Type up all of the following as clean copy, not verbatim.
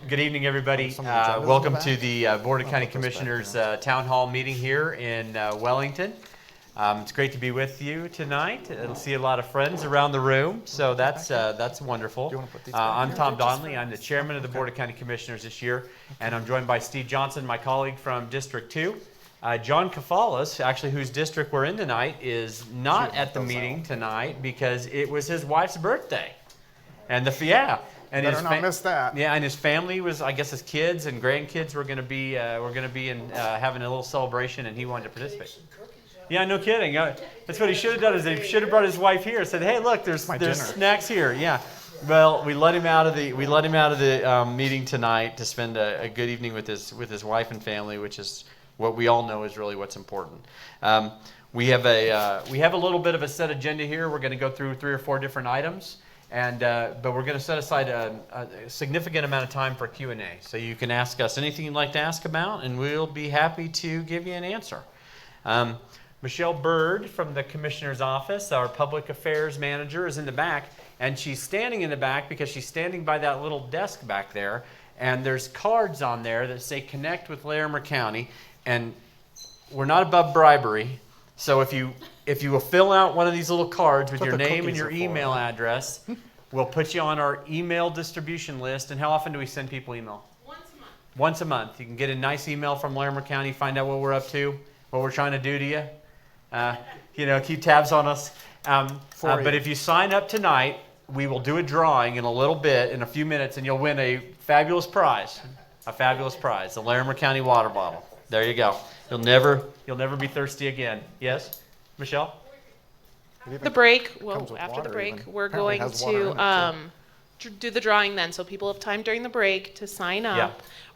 Good evening, everybody. Welcome to the Board of County Commissioners Town Hall meeting here in Wellington. It's great to be with you tonight. I'll see a lot of friends around the room, so that's wonderful. I'm Tom Donnelly. I'm the chairman of the Board of County Commissioners this year, and I'm joined by Steve Johnson, my colleague from District 2. John Kafalis, actually whose district we're in tonight, is not at the meeting tonight because it was his wife's birthday. And and better not miss that. Yeah, and his family was, I guess, his kids and grandkids were going to be having a little celebration, and he wanted to participate. Yeah, no kidding. That's what he should have done. Is he should have brought his wife here and said, "Hey, look, there's snacks here." Yeah. Well, we let him out of the meeting tonight to spend a good evening with his wife and family, which is what we all know is really what's important. We have a little bit of a set agenda here. We're going to go through 3 or 4 different items. But we're going to set aside a significant amount of time for Q&A. So you can ask us anything you'd like to ask about, and we'll be happy to give you an answer. Michelle Bird from the Commissioner's Office, our Public Affairs Manager, is in the back. And she's standing in the back because she's standing by that little desk back there. And there's cards on there that say Connect with Larimer County. And we're not above bribery. So if you will fill out one of these little cards with your name and your email address, we'll put you on our email distribution list. And how often do we send people email? Once a month. Once a month. You can get a nice email from Larimer County, find out what we're up to, what we're trying to do to you. Keep tabs on us. But if you sign up tonight, we will do a drawing in a little bit, in a few minutes, and you'll win a fabulous prize. The Larimer County water bottle. There you go. You'll never be thirsty again. Yes, Michelle? After the break, we're going to do the drawing then, so people have time during the break to sign up. Yeah.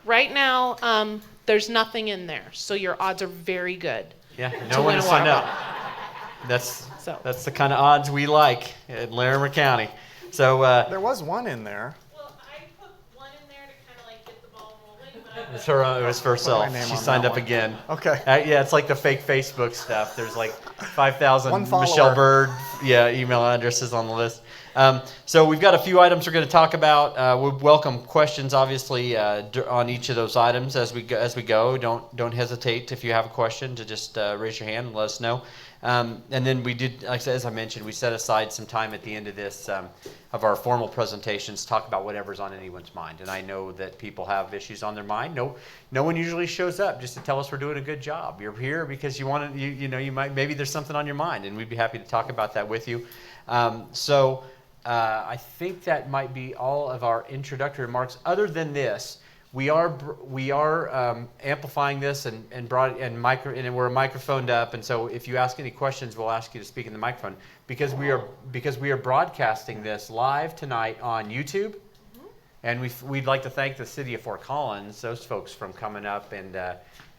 Right now, there's nothing in there, so your odds are very good. Yeah, no one to sign up. That's the kind of odds we like at Larimer County. So there was one in there. It was for herself. She signed up again. Okay. Yeah, it's like the fake Facebook stuff. There's like 5,000 Michelle Bird email addresses on the list. So we've got a few items we're going to talk about. We welcome questions, obviously, on each of those items as we go. Don't hesitate if you have a question to just raise your hand and let us know. And then we did, as I mentioned, we set aside some time at the end of this of our formal presentations to talk about whatever's on anyone's mind. And I know that people have issues on their mind. No one usually shows up just to tell us we're doing a good job. You're here because you want to, maybe there's something on your mind, and we'd be happy to talk about that with you. I think that might be all of our introductory remarks. Other than this, we are amplifying this and we're microphoned up, and so if you ask any questions, we'll ask you to speak in the microphone because we are broadcasting this live tonight on YouTube, and we'd like to thank the city of Fort Collins, those folks, from coming up and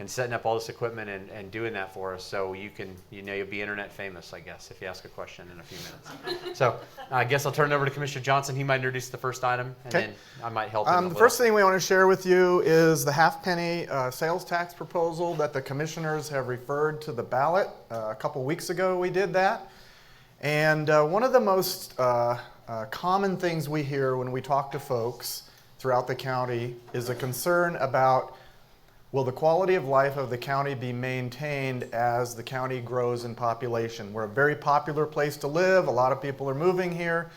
setting up all this equipment and doing that for us, so you'll be internet famous, I guess, if you ask a question in a few minutes. So I guess I'll turn it over to Commissioner Johnson. He might introduce the first item, and then I might help him. The first thing we want to share with you is the half-penny sales tax proposal that the commissioners have referred to the ballot. A couple weeks ago we did that. And one of the most common things we hear when we talk to folks throughout the county is a concern about, will the quality of life of the county be maintained as the county grows in population? We're a very popular place to live. A lot of people are moving here.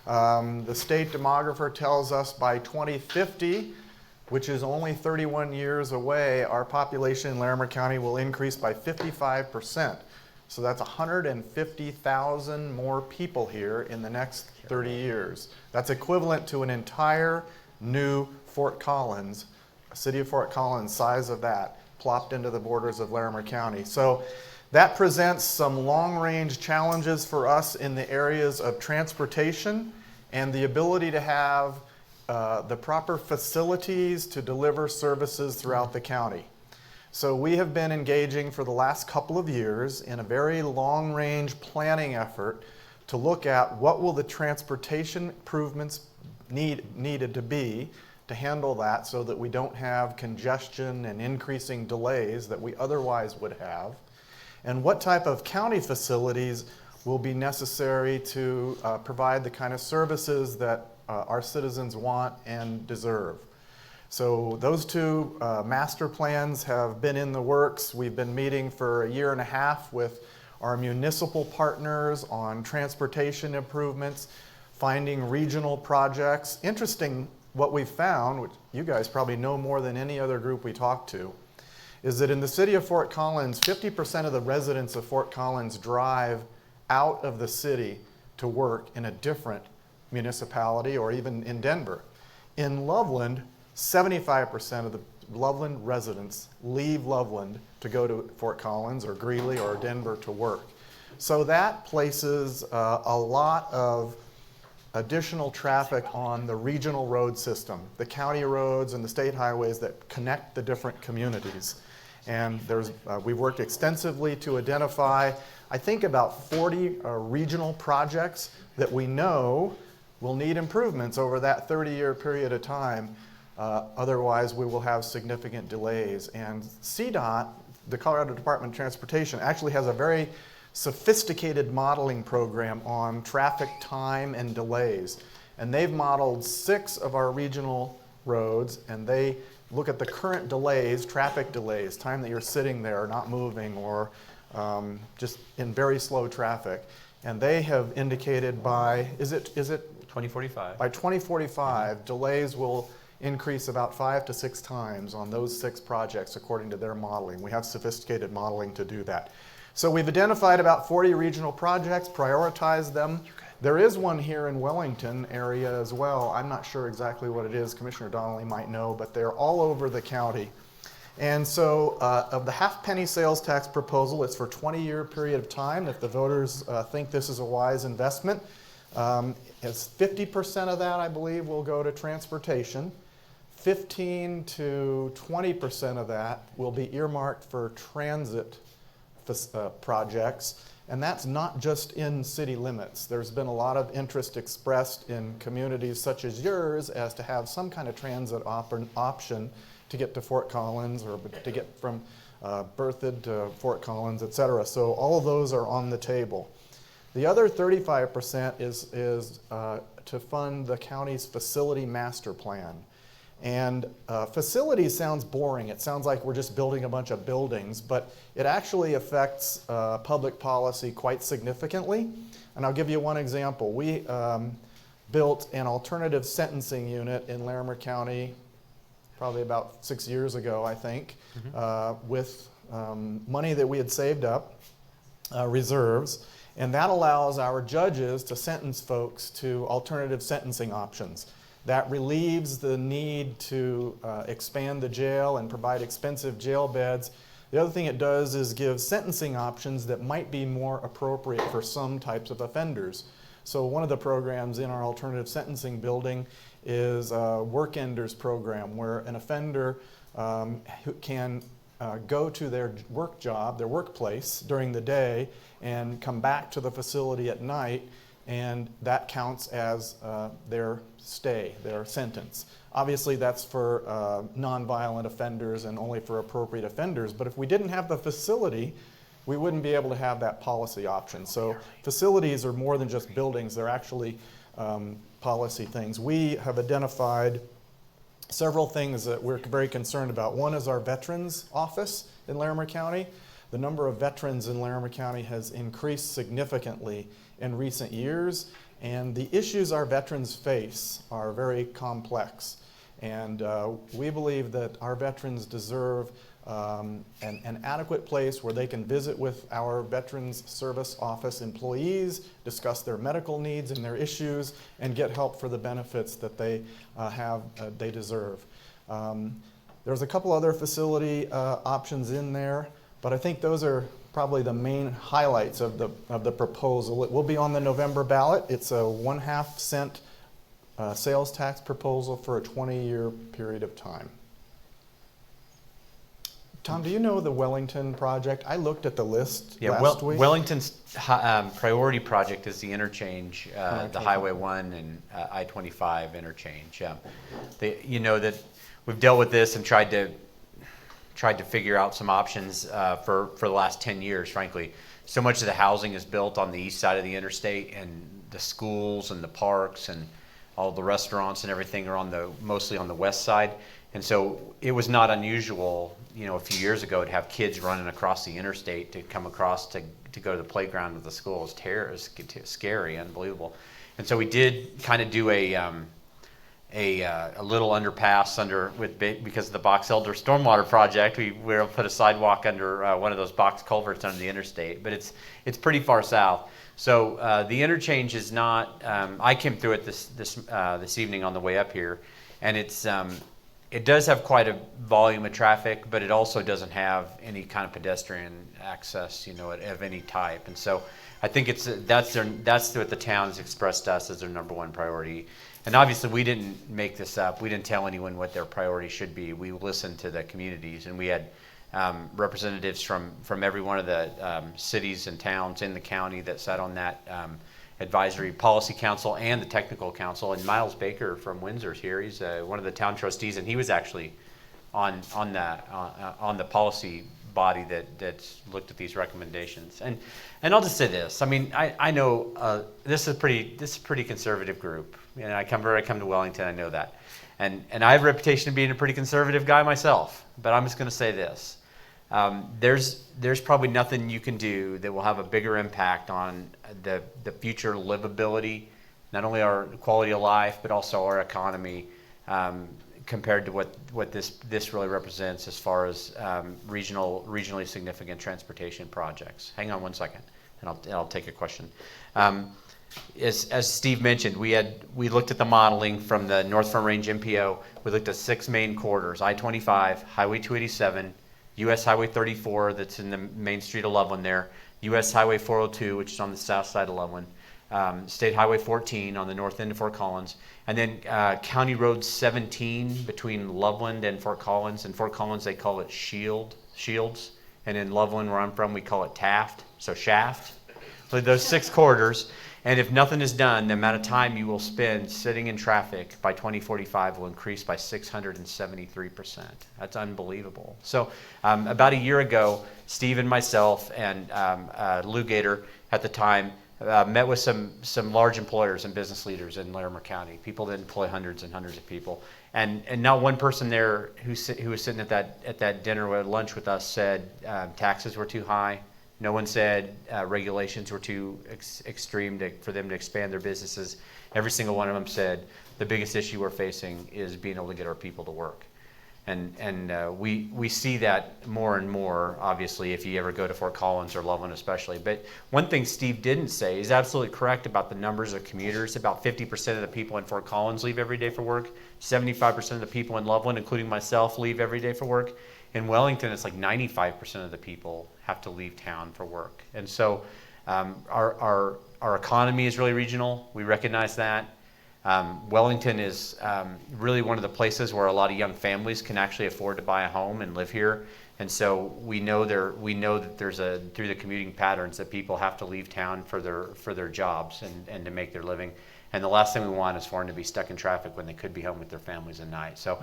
The state demographer tells us by 2050, which is only 31 years away, our population in Larimer County will increase by 55%. So that's 150,000 more people here in the next 30 years. That's equivalent to an entire new Fort Collins, a city of Fort Collins size of that, plopped into the borders of Larimer County. So that presents some long-range challenges for us in the areas of transportation and the ability to have the proper facilities to deliver services throughout the county. So we have been engaging for the last couple of years in a very long-range planning effort to look at what will the transportation improvements needed to be to handle that so that we don't have congestion and increasing delays that we otherwise would have, and what type of county facilities will be necessary to provide the kind of services that our citizens want and deserve. So those two master plans have been in the works. We've been meeting for a year and a half with our municipal partners on transportation improvements, finding regional projects. Interesting, what we've found, which you guys probably know more than any other group we talk to, is that in the city of Fort Collins, 50% of the residents of Fort Collins drive out of the city to work in a different municipality or even in Denver. In Loveland, 75% of the Loveland residents leave Loveland to go to Fort Collins or Greeley or Denver to work. So that places a lot of additional traffic on the regional road system, the county roads and the state highways that connect the different communities. And we've worked extensively to identify, I think, about 40 regional projects that we know will need improvements over that 30-year period of time. Otherwise, we will have significant delays. And CDOT, the Colorado Department of Transportation, actually has a very sophisticated modeling program on traffic time and delays. And they've modeled 6 of our regional roads, and they look at the current delays, traffic delays, time that you're sitting there not moving or just in very slow traffic. And they have indicated by, is it 2045. By 2045, delays will increase about 5 to 6 times on those 6 projects according to their modeling. We have sophisticated modeling to do that. So we've identified about 40 regional projects, prioritized them. There is one here in Wellington area as well. I'm not sure exactly what it is. Commissioner Donnelly might know, but they're all over the county. And so of the half-penny sales tax proposal, it's for a 20-year period of time. If the voters think this is a wise investment, it's 50% of that, I believe, will go to transportation. 15 to 20% of that will be earmarked for transit projects, and that's not just in city limits. There's been a lot of interest expressed in communities such as yours as to have some kind of transit option to get to Fort Collins or to get from Berthoud to Fort Collins, et cetera. So all of those are on the table. The other 35% is to fund the county's facility master plan. And facilities sounds boring. It sounds like we're just building a bunch of buildings, but it actually affects public policy quite significantly. And I'll give you one example. We built an alternative sentencing unit in Larimer County probably about 6 years ago, I think, with money that we had saved up, reserves. And that allows our judges to sentence folks to alternative sentencing options. That relieves the need to expand the jail and provide expensive jail beds. The other thing it does is give sentencing options that might be more appropriate for some types of offenders. So one of the programs in our alternative sentencing building is a work enders program where an offender who can go to their work job, their workplace during the day and come back to the facility at night, and that counts as their stay, their sentence. Obviously that's for nonviolent offenders and only for appropriate offenders, but if we didn't have the facility, we wouldn't be able to have that policy option. So facilities are more than just buildings, they're actually policy things. We have identified several things that we're very concerned about. One is our Veterans Office in Larimer County. The number of veterans in Larimer County has increased significantly in recent years, and the issues our veterans face are very complex. And we believe that our veterans deserve an adequate place where they can visit with our Veterans Service Office employees, discuss their medical needs and their issues, and get help for the benefits that they they deserve. There's a couple other facility options in there, but I think those are probably the main highlights of the proposal. It will be on the November ballot. It's a 1/2 cent sales tax proposal for a 20-year period of time. Tom, do you know the Wellington project? I looked at the list last week. Wellington's priority project is the interchange, the Highway 1 and I-25 interchange. You know that we've dealt with this and tried to figure out some options for the last 10 years, frankly. So much of the housing is built on the east side of the interstate, and the schools and the parks and all the restaurants and everything are mostly on the west side. And so it was not unusual, a few years ago to have kids running across the interstate to come across to go to the playground of the school. It was scary, unbelievable. And so we did kind of do a little underpass because of the Box Elder Stormwater Project. We were able to put a sidewalk under one of those box culverts under the interstate, but it's pretty far south. So the interchange is not. I came through it this evening on the way up here, and it does have quite a volume of traffic, but it also doesn't have any kind of pedestrian access, of any type. And so I think that's what the town has expressed to us as their number one priority. And obviously we didn't make this up. We didn't tell anyone what their priority should be. We listened to the communities, and we had representatives from every one of the cities and towns in the county that sat on that advisory policy council and the technical council. And Miles Baker from Windsor's here. He's one of the town trustees, and he was actually on the policy body that looked at these recommendations. And I'll just say this. I mean, I know this is a pretty conservative group. And I come to Wellington. I know that, and I have a reputation of being a pretty conservative guy myself. But I'm just going to say this. There's probably nothing you can do that will have a bigger impact on the future livability, not only our quality of life, but also our economy, compared to what this really represents as far as regionally significant transportation projects. Hang on one second, and I'll take a question. As Steve mentioned, we looked at the modeling from the North Front Range MPO. We looked at 6 main corridors: I-25, Highway 287, U.S. Highway 34 that's in the main street of Loveland there, U.S. Highway 402, which is on the south side of Loveland, State Highway 14 on the north end of Fort Collins, and then County Road 17 between Loveland and Fort Collins. In Fort Collins they call it Shields, and in Loveland, where I'm from, we call it Taft, so Shaft. So those 6 corridors. And if nothing is done, the amount of time you will spend sitting in traffic by 2045 will increase by 673%. That's unbelievable. So about a year ago, Steve and myself and Lou Gator at the time met with some large employers and business leaders in Larimer County, people that employ hundreds and hundreds of people. And not one person there who was sitting at that dinner or lunch with us said taxes were too high. No one said regulations were too extreme for them to expand their businesses. Every single one of them said the biggest issue we're facing is being able to get our people to work. And we see that more and more, obviously, if you ever go to Fort Collins or Loveland especially. But one thing Steve didn't say is absolutely correct about the numbers of commuters. About 50% of the people in Fort Collins leave every day for work. 75% of the people in Loveland, including myself, leave every day for work. In Wellington, it's like 95% of the people have to leave town for work. And so our economy is really regional. We recognize that. Wellington is really one of the places where a lot of young families can actually afford to buy a home and live here. And so we know that there's through the commuting patterns that people have to leave town for their jobs and to make their living. And the last thing we want is for them to be stuck in traffic when they could be home with their families at night. So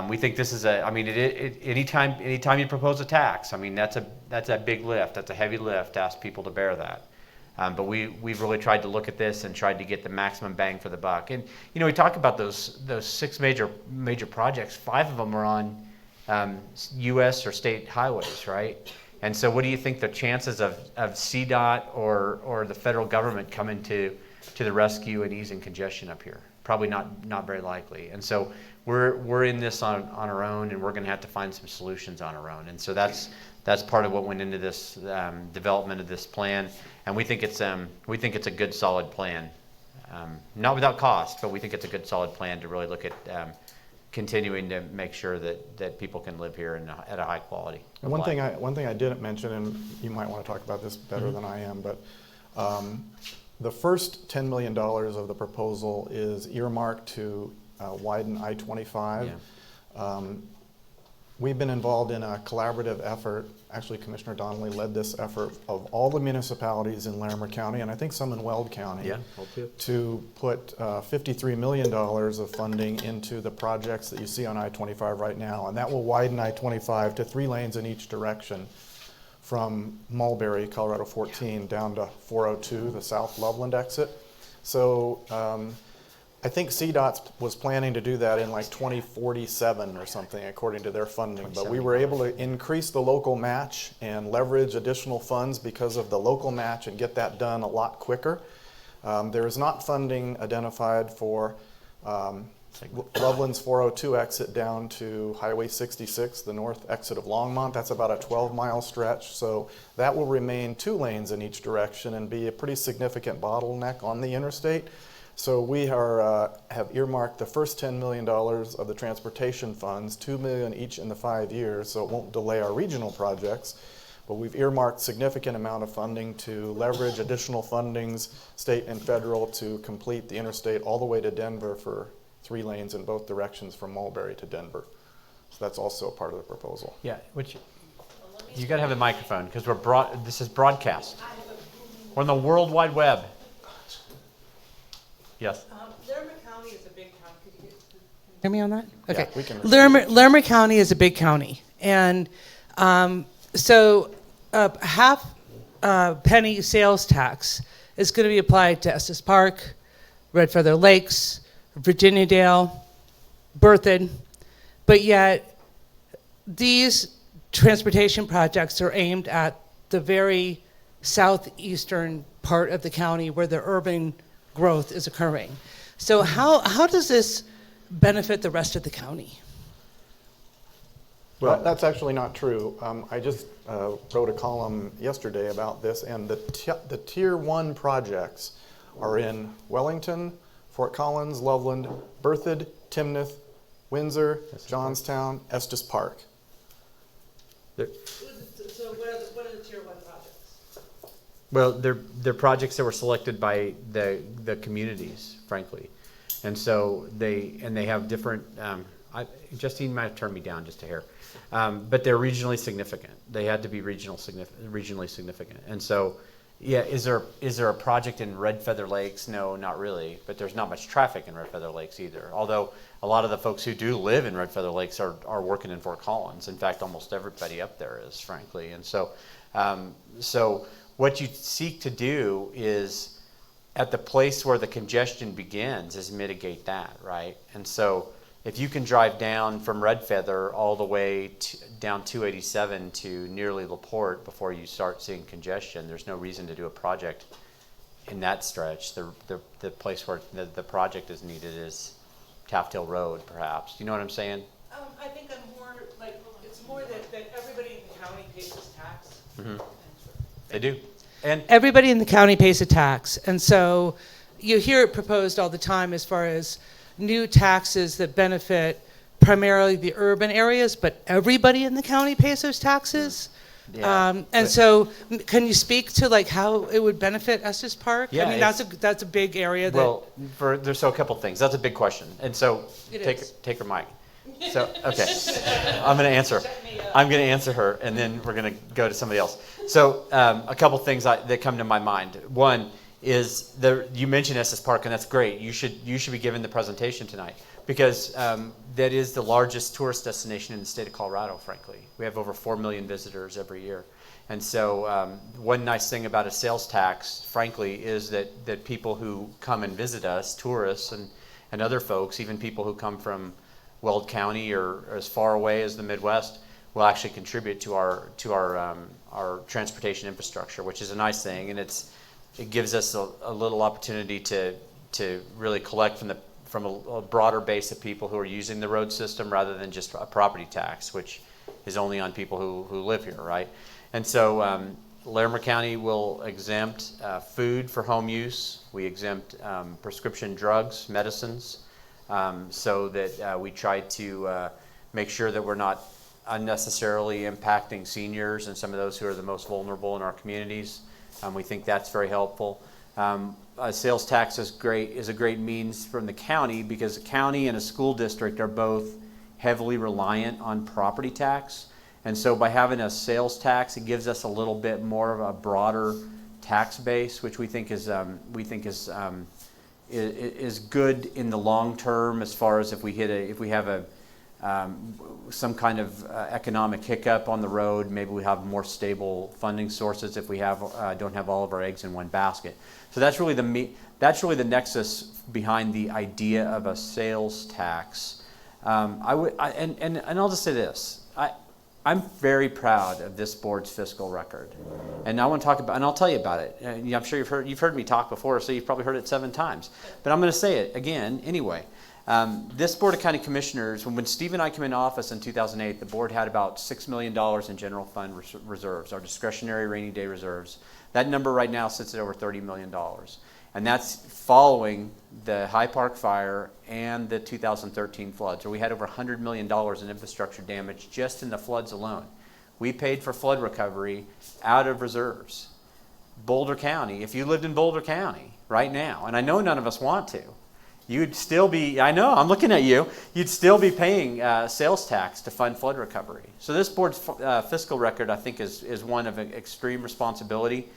we think this is anytime you propose a tax, I mean, that's a big lift. That's a heavy lift to ask people to bear that. But we've really tried to look at this and tried to get the maximum bang for the buck. And, we talk about those 6 major projects. 5 of them are on U.S. or state highways, right? And so what do you think the chances of CDOT or the federal government coming to the rescue and easing congestion up here? Probably not very likely. And so we're in this on our own, and we're going to have to find some solutions on our own. And so that's part of what went into this development of this plan. And we think it's a good solid plan, not without cost, but we think it's a good solid plan to really look at continuing to make sure that people can live here at a high quality. And one thing I didn't mention, and you might want to talk about this better than I am, but the first $10 million of the proposal is earmarked to widen I-25. Yeah. We've been involved in a collaborative effort. Actually, Commissioner Donnelly led this effort of all the municipalities in Larimer County, and I think some in Weld County, to put $53 million of funding into the projects that you see on I-25 right now. And that will widen I-25 to 3 lanes in each direction from Mulberry, Colorado 14, down to 402, the South Loveland exit. So I think CDOT was planning to do that in like 2047 or something, according to their funding. But we were able to increase the local match and leverage additional funds because of the local match and get that done a lot quicker. There is not funding identified for Loveland's 402 exit down to Highway 66, the north exit of Longmont. That's about a 12-mile stretch. So that will remain 2 lanes in each direction and be a pretty significant bottleneck on the interstate. So we have earmarked the first $10 million of the transportation funds, $2 million each in the 5 years, so it won't delay our regional projects. But we've earmarked significant amount of funding to leverage additional fundings, state and federal, to complete the interstate all the way to Denver for 3 lanes in both directions from Mulberry to Denver. So that's also a part of the proposal. Yeah, which you got to have a microphone because this is broadcast. We're on the World Wide Web. Yes. Larimer County is a big county. Could you hear me on that? Okay. Yeah, we can Larimer County is a big county, and so half penny sales tax is going to be applied to Estes Park, Red Feather Lakes, Virginia Dale, Berthoud, but yet these transportation projects are aimed at the very southeastern part of the county where the urban growth is occurring. So how does this benefit the rest of the county? Well, that's actually not true. I just wrote a column yesterday about this, and the Tier 1 projects are in Wellington, Fort Collins, Loveland, Berthoud, Timnath, Windsor, Johnstown, Estes Park. So what are the Tier 1 projects? Well, they're projects that were selected by the communities, frankly, and so they have different. Justine might have turned me down just a hair, but they're regionally significant. They had to be regionally significant, and so yeah. Is there a project in Red Feather Lakes? No, not really. But there's not much traffic in Red Feather Lakes either. Although a lot of the folks who do live in Red Feather Lakes are working in Fort Collins. In fact, almost everybody up there is, frankly, and so so. What you seek to do is, at the place where the congestion begins, is mitigate that, right? And so if you can drive down from Red Feather all the way down 287 to nearly LaPorte before you start seeing congestion, there's no reason to do a project in that stretch. The place where the project is needed is Taft Hill Road, perhaps. Do you know what I'm saying? I think I'm more like, it's more that everybody in the county pays this tax. Mm-hmm. They do. And Everybody in the county pays a tax, and so you hear it proposed all the time as far as new taxes that benefit primarily the urban areas, but everybody in the county pays those taxes. Yeah, so can you speak to like how it would benefit Estes Park? Yeah, I mean, that's a big area. There's a couple things. That's a big question, and so take her mic. So okay, I'm going to answer. I'm going to answer her, and then we're going to go to somebody else. So a couple things that come to my mind. One is you mentioned Estes Park, and that's great. You should be given the presentation tonight because that is the largest tourist destination in the state of Colorado. Frankly, we have over 4 million visitors every year, and so one nice thing about a sales tax, frankly, is that people who come and visit us, tourists and other folks, even people who come from Weld County or as far away as the Midwest, will actually contribute to our transportation infrastructure, which is a nice thing, and it gives us a little opportunity to really collect from a broader base of people who are using the road system rather than just a property tax, which is only on people who live here, right? And so Larimer County will exempt food for home use. We exempt prescription drugs, medicines, so that we try to make sure that we're not unnecessarily impacting seniors and some of those who are the most vulnerable in our communities. We think that's very helpful. A sales tax is a great means from the county because the county and a school district are both heavily reliant on property tax. And so by having a sales tax, it gives us a little bit more of a broader tax base, which we think is good in the long term as far as if we have some kind of economic hiccup on the road. Maybe we have more stable funding sources if we don't have all of our eggs in one basket. So that's really the nexus behind the idea of a sales tax. And I'll just say this. I'm very proud of this board's fiscal record, and I want to talk about, and I'll tell you about it. I'm sure you've heard me talk before, so you've probably heard it 7 times. But I'm going to say it again anyway. This Board of County Commissioners, when Steve and I came into office in 2008, the board had about $6 million in general fund reserves, our discretionary rainy day reserves. That number right now sits at over $30 million. And that's following the High Park fire and the 2013 floods, where we had over $100 million in infrastructure damage just in the floods alone. We paid for flood recovery out of reserves. Boulder County, if you lived in Boulder County right now, and I know none of us want to, you'd still be, I know, I'm looking at you, you'd still be paying sales tax to fund flood recovery. So this board's fiscal record, I think, is one of extreme responsibility.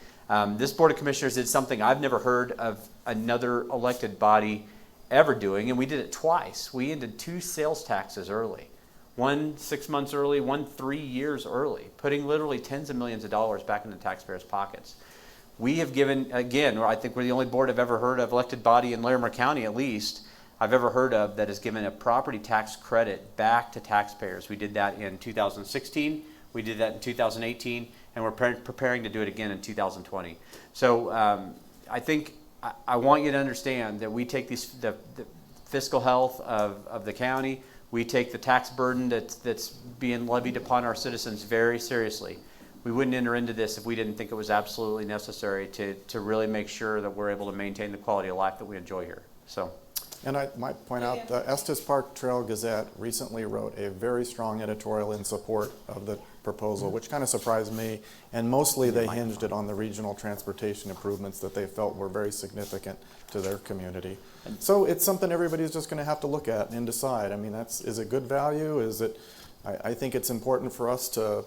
This Board of Commissioners did something I've never heard of another elected body ever doing, and we did it twice. We ended 2 sales taxes early. One 6 months early, one 3 years early, putting literally tens of millions of dollars back into taxpayers' pockets. We have given, again, I think we're the only board I've ever heard of, elected body in Larimer County at least, I've ever heard of that has given a property tax credit back to taxpayers. We did that in 2016, we did that in 2018, and we're preparing to do it again in 2020. So I think I want you to understand that we take the fiscal health of the county, we take the tax burden that's being levied upon our citizens very seriously. We wouldn't enter into this if we didn't think it was absolutely necessary to really make sure that we're able to maintain the quality of life that we enjoy here. So. And I might point out the Estes Park Trail Gazette recently wrote a very strong editorial in support of the proposal, which kind of surprised me, and mostly they hinged it on the regional transportation improvements that they felt were very significant to their community. So it's something everybody's just going to have to look at and decide. I mean, is it good value? Is it? I think it's important for us to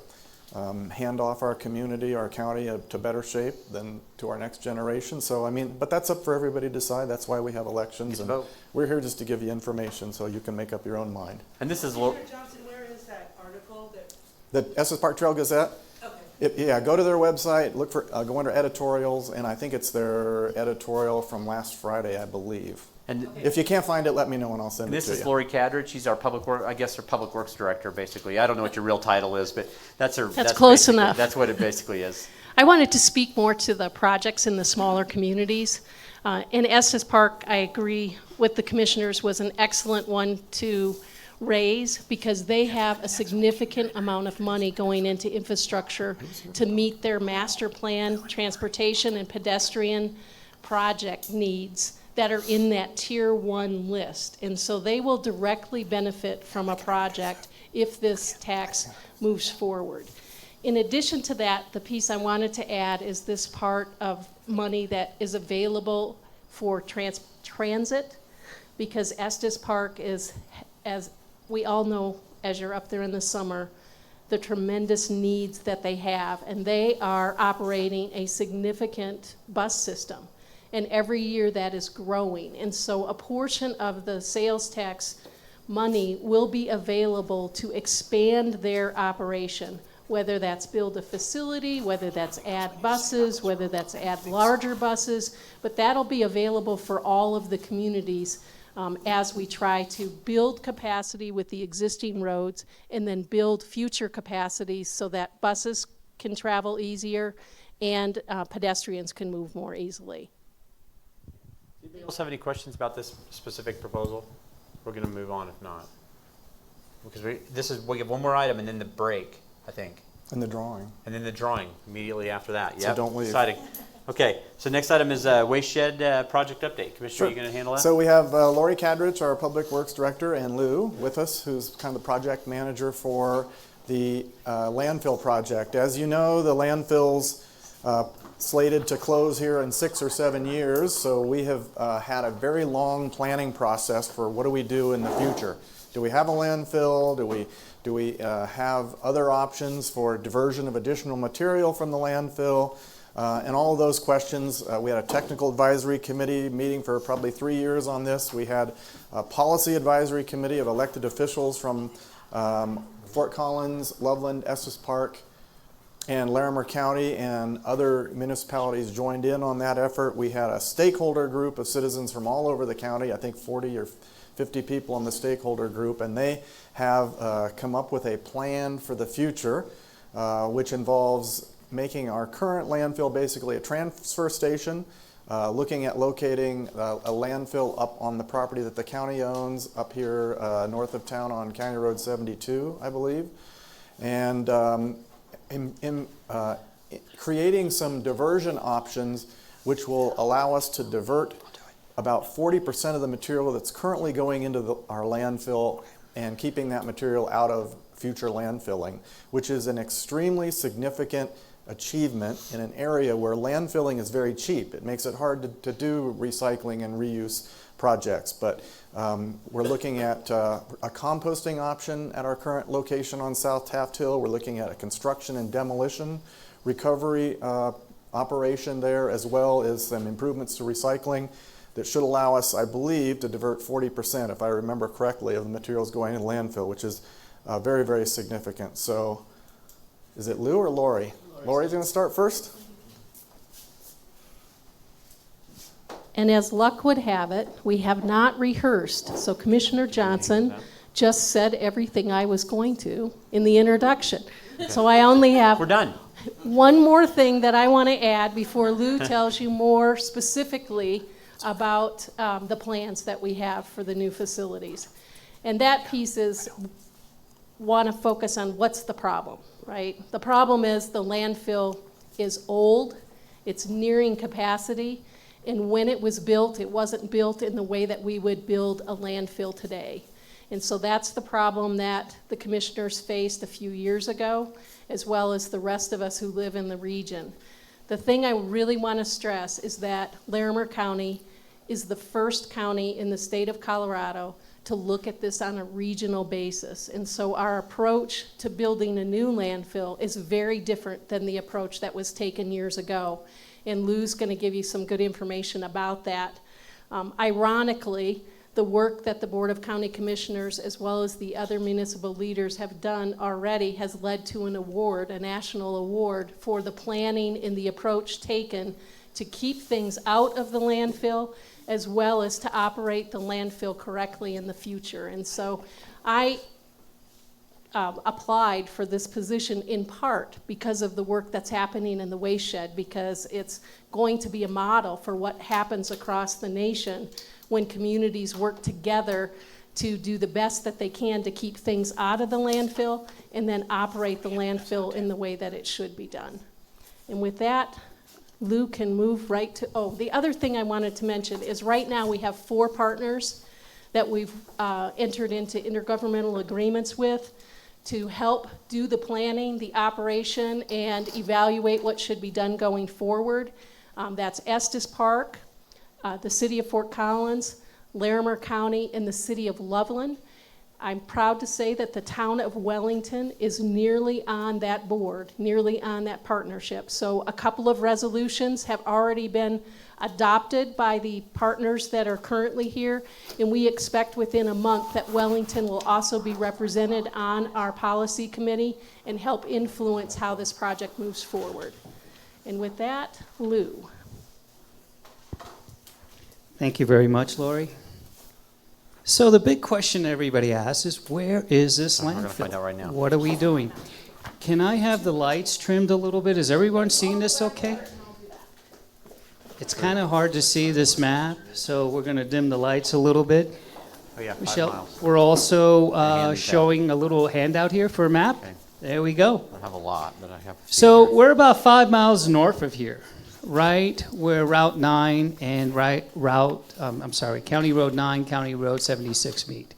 hand off our community, our county, to better shape than to our next generation. So, I mean, but that's up for everybody to decide. That's why we have elections. And we're here just to give you information so you can make up your own mind. And this is Johnson, where is that article? The Estes Park Trail Gazette? Okay. Yeah, go to their website, look for, go under editorials, and I think it's their editorial from last Friday, I believe. And if you can't find it, let me know and I'll send it to you. This is Lori Cadridge. She's our public works director, basically. I don't know what your real title is, but that's her. That's close enough. That's what it basically is. I wanted to speak more to the projects in the smaller communities. In Estes Park, I agree with the commissioners, was an excellent one to raise because they have a significant amount of money going into infrastructure to meet their master plan transportation and pedestrian project needs that are in that tier 1 list. And so they will directly benefit from a project if this tax moves forward. In addition to that, the piece I wanted to add is this part of money that is available for transit, because Estes Park is, as we all know, as you're up there in the summer, the tremendous needs that they have, and they are operating a significant bus system. And every year that is growing. And so a portion of the sales tax money will be available to expand their operation, whether that's build a facility, whether that's add buses, whether that's add larger buses, but that'll be available for all of the communities as we try to build capacity with the existing roads and then build future capacities so that buses can travel easier and pedestrians can move more easily. Anybody else have any questions about this specific proposal? We're going to move on if not. Because we have one more item and then the break, I think. And the drawing. And then the drawing immediately after that. So don't leave. Exciting. Okay, so next item is waste shed project update. Commissioner, Sure. are you going to handle that? So we have Lori Cadridge, our Public Works Director, and Lou with us, who's kind of the project manager for the landfill project. As you know, the landfill's slated to close here in 6 or 7 years, so we have had a very long planning process for what do we do in the future. Do we have a landfill? Do we have other options for diversion of additional material from the landfill? And all of those questions, we had a technical advisory committee meeting for probably 3 years on this. We had a policy advisory committee of elected officials from Fort Collins, Loveland, Estes Park, and Larimer County, and other municipalities joined in on that effort. We had a stakeholder group of citizens from all over the county, I think 40 or 50 people in the stakeholder group, and they have come up with a plan for the future, which involves making our current landfill basically a transfer station, looking at locating a landfill up on the property that the county owns up here north of town on County Road 72, I believe, and creating some diversion options which will allow us to divert about 40% of the material that's currently going into our landfill and keeping that material out of future landfilling, which is an extremely significant achievement in an area where landfilling is very cheap. It makes it hard to do recycling and reuse projects, but we're looking at a composting option at our current location on South Taft Hill. We're looking at a construction and demolition recovery operation there, as well as some improvements to recycling that should allow us, I believe, to divert 40%, if I remember correctly, of the materials going in landfill, which is very, very significant. So is it Lou or Lori? Lori's going to start first. And as luck would have it, we have not rehearsed. So Commissioner Johnson just said everything I was going to in the introduction. Okay. So I only have We're done. One more thing that I want to add before Lou tells you more specifically about the plans that we have for the new facilities. And that piece is, want to focus on what's the problem, right? The problem is the landfill is old, it's nearing capacity, and when it was built, it wasn't built in the way that we would build a landfill today. And so that's the problem that the commissioners faced a few years ago, as well as the rest of us who live in the region. The thing I really want to stress is that Larimer County is the first county in the state of Colorado to look at this on a regional basis. And so our approach to building a new landfill is very different than the approach that was taken years ago. And Lou's going to give you some good information about that. Ironically, the work that the Board of County Commissioners as well as the other municipal leaders have done already has led to an award, a national award, for the planning and the approach taken to keep things out of the landfill as well as to operate the landfill correctly in the future. And so I applied for this position in part because of the work that's happening in the waste shed, because it's going to be a model for what happens across the nation when communities work together to do the best that they can to keep things out of the landfill and then operate the landfill in the way that it should be done. And with that, Lou can move right to, the other thing I wanted to mention is right now we have 4 partners that we've entered into intergovernmental agreements with to help do the planning, the operation, and evaluate what should be done going forward. That's Estes Park, the city of Fort Collins, Larimer County, and the city of Loveland. I'm proud to say that the town of Wellington is nearly on that board, nearly on that partnership. So a couple of resolutions have already been adopted by the partners that are currently here, and we expect within a month that Wellington will also be represented on our policy committee and help influence how this project moves forward. And with that, Lou. Thank you very much, Lori. So the big question everybody asks is, where is this landfill? We're going to find out right now. What are we doing? Can I have the lights trimmed a little bit? Is everyone seeing this okay? It's kind of hard to see this map, so we're going to dim the lights a little bit. Oh yeah, 5 Michelle, miles. we're also handout. showing a little handout here for a map. Okay. There we go. I don't have a lot, but I have a few So here. we're about 5 miles north of here, right where Route 9 and County Road 9, County Road 76 meet.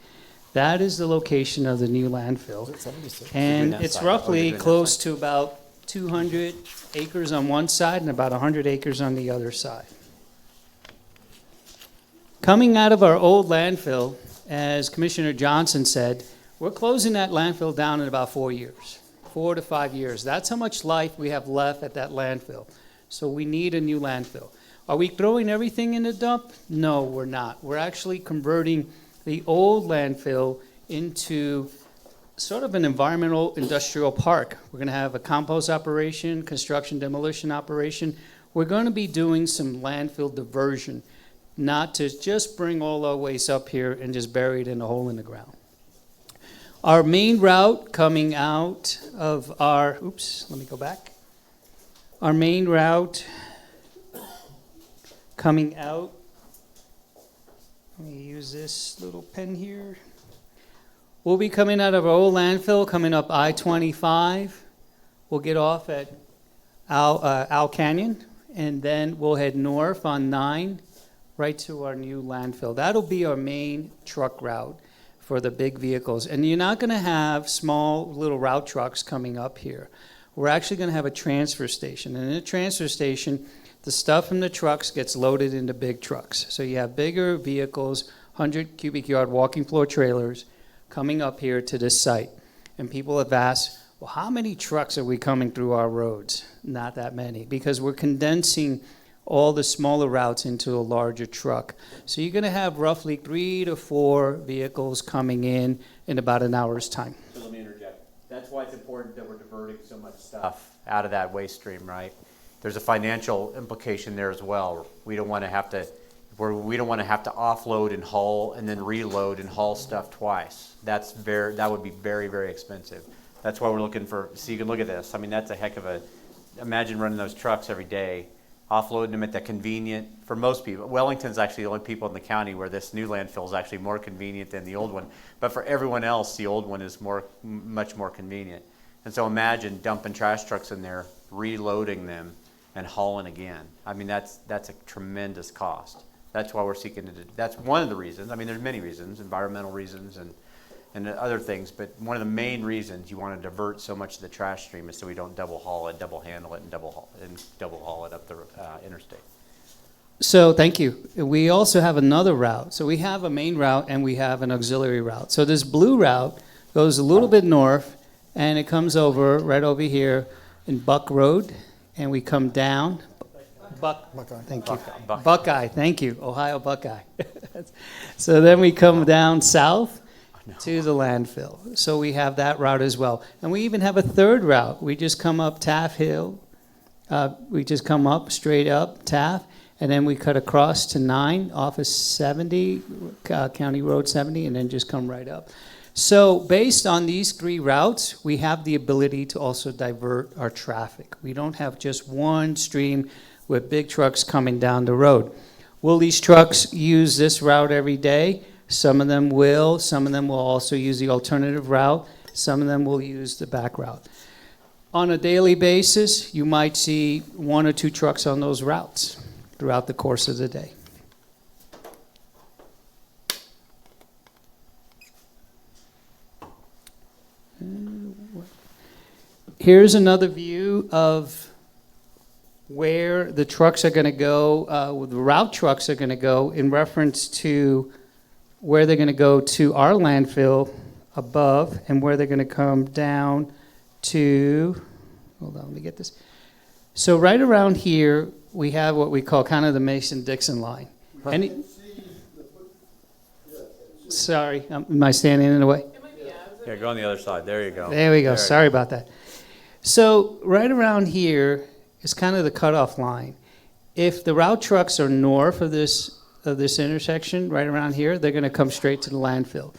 That is the location of the new landfill. And that it's side? roughly Oh, you're doing that close side? to about 200 acres on one side and about 100 acres on the other side. Coming out of our old landfill, as Commissioner Johnson said, we're closing that landfill down in about 4 years, 4 to 5 years. That's how much life we have left at that landfill. So we need a new landfill. Are we throwing everything in the dump? No, we're not. We're actually converting the old landfill into sort of an environmental industrial park. We're going to have a compost operation, construction demolition operation. We're going to be doing some landfill diversion, not to just bring all our waste up here and just bury it in a hole in the ground. Our main route coming out of our, let me go back. Our main route coming out, let me use this little pen here. We'll be coming out of our old landfill, coming up I-25. We'll get off at Owl Canyon, and then we'll head north on 9 right to our new landfill. That'll be our main truck route for the big vehicles. And you're not going to have small little route trucks coming up here. We're actually going to have a transfer station. And in a transfer station, the stuff from the trucks gets loaded into big trucks. So you have bigger vehicles, 100 cubic yard walking floor trailers coming up here to this site. And people have asked, well, how many trucks are we coming through our roads? Not that many, because we're condensing all the smaller routes into a larger truck. So you're going to have roughly 3 to 4 vehicles coming in about an hour's time. So let me interject. That's why it's important that we're diverting so much stuff out of that waste stream, right? There's a financial implication there as well. We don't want to have to offload and haul and then reload and haul stuff twice. That would be very, very expensive. That's why we're looking for, so you can look at this. I mean, that's a heck of a, imagine running those trucks every day, offloading them at the convenient, for most people. Wellington's actually the only people in the county where this new landfill is actually more convenient than the old one. But for everyone else, the old one is much more convenient. And so imagine dumping trash trucks in there, reloading them, and hauling again. I mean, that's a tremendous cost. That's why we're seeking to do, that's one of the reasons. I mean, there's many reasons, environmental reasons and other things, but one of the main reasons you want to divert so much of the trash stream is so we don't double haul it, double handle it, and double haul it up the interstate. So thank you. We also have another route. So we have a main route and we have an auxiliary route. So this blue route goes a little bit north and it comes over right over here in Buck Road, and we come down. Buckeye, thank you. Buckeye, thank you. Ohio Buckeye. So then we come down south to the landfill. So we have that route as well. And we even have a third route. We just come up Taft Hill. We just come up, straight up Taft, and then we cut across to 9 off of 70, County Road 70, and then just come right up. So based on these 3 routes, we have the ability to also divert our traffic. We don't have just one stream with big trucks coming down the road. Will these trucks use this route every day? Some of them will. Some of them will also use the alternative route. Some of them will use the back route. On a daily basis, you might see 1 or 2 trucks on those routes throughout the course of the day. Here's another view of where the trucks are going to go, the route trucks are going to go in reference to where they're going to go to our landfill above and where they're going to come down to, hold on, let me get this. So right around here, we have what we call kind of the Mason-Dixon line. Sorry, am I standing in the way? Yeah, go on the other side. There you go. There we go. Sorry about that. So right around here is kind of the cutoff line. If the route trucks are north of this intersection, right around here, they're going to come straight to the landfill.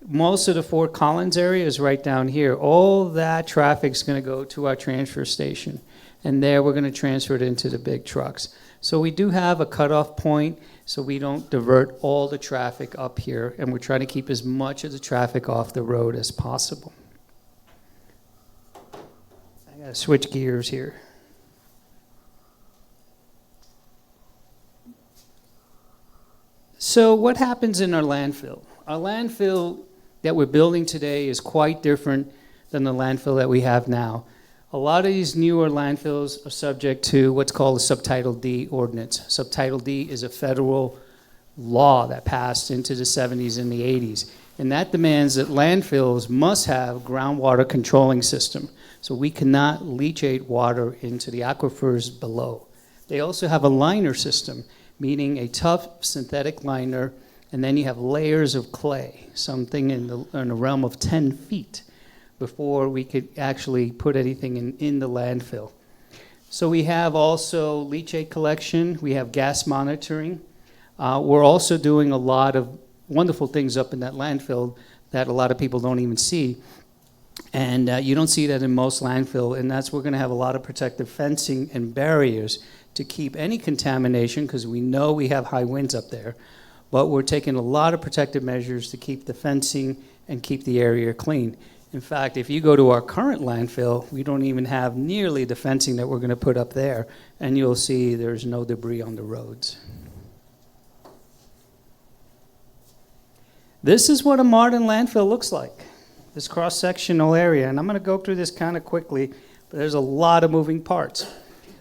Most of the Fort Collins area is right down here. All that traffic is going to go to our transfer station, and there we're going to transfer it into the big trucks. So we do have a cutoff point, so we don't divert all the traffic up here, and we're trying to keep as much of the traffic off the road as possible. I got to switch gears here. So what happens in our landfill? Our landfill that we're building today is quite different than the landfill that we have now. A lot of these newer landfills are subject to what's called a Subtitle D ordinance. Subtitle D is a federal law that passed into the 70s and the 80s. And that demands that landfills must have groundwater controlling system. So we cannot leachate water into the aquifers below. They also have a liner system, meaning a tough synthetic liner, and then you have layers of clay, something in the realm of 10 feet before we could actually put anything in the landfill. So we have also leachate collection, we have gas monitoring. We're also doing a lot of wonderful things up in that landfill that a lot of people don't even see. And you don't see that in most landfill, and that's we're going to have a lot of protective fencing and barriers to keep any contamination, because we know we have high winds up there. But we're taking a lot of protective measures to keep the fencing and keep the area clean. In fact, if you go to our current landfill, we don't even have nearly the fencing that we're going to put up there, and you'll see there's no debris on the roads. This is what a modern landfill looks like, this cross-sectional area. And I'm going to go through this kind of quickly, but there's a lot of moving parts.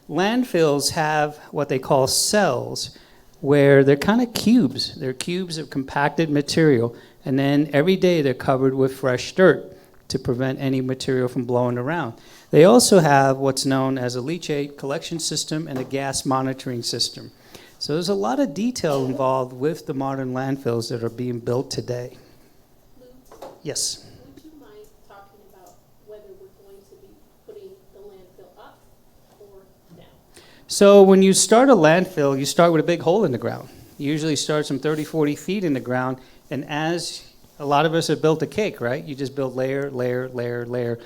Landfills have what they call cells, where they're kind of cubes. They're cubes of compacted material, and then every day they're covered with fresh dirt to prevent any material from blowing around. They also have what's known as a leachate collection system and a gas monitoring system. So there's a lot of detail involved with the modern landfills that are being built today. Lou, Yes. would you mind talking about whether we're going to be putting the landfill up or down? So when you start a landfill, you start with a big hole in the ground. You usually start some 30, 40 feet in the ground, and as a lot of us have built a cake, right? You just build layer, layer, layer, layer.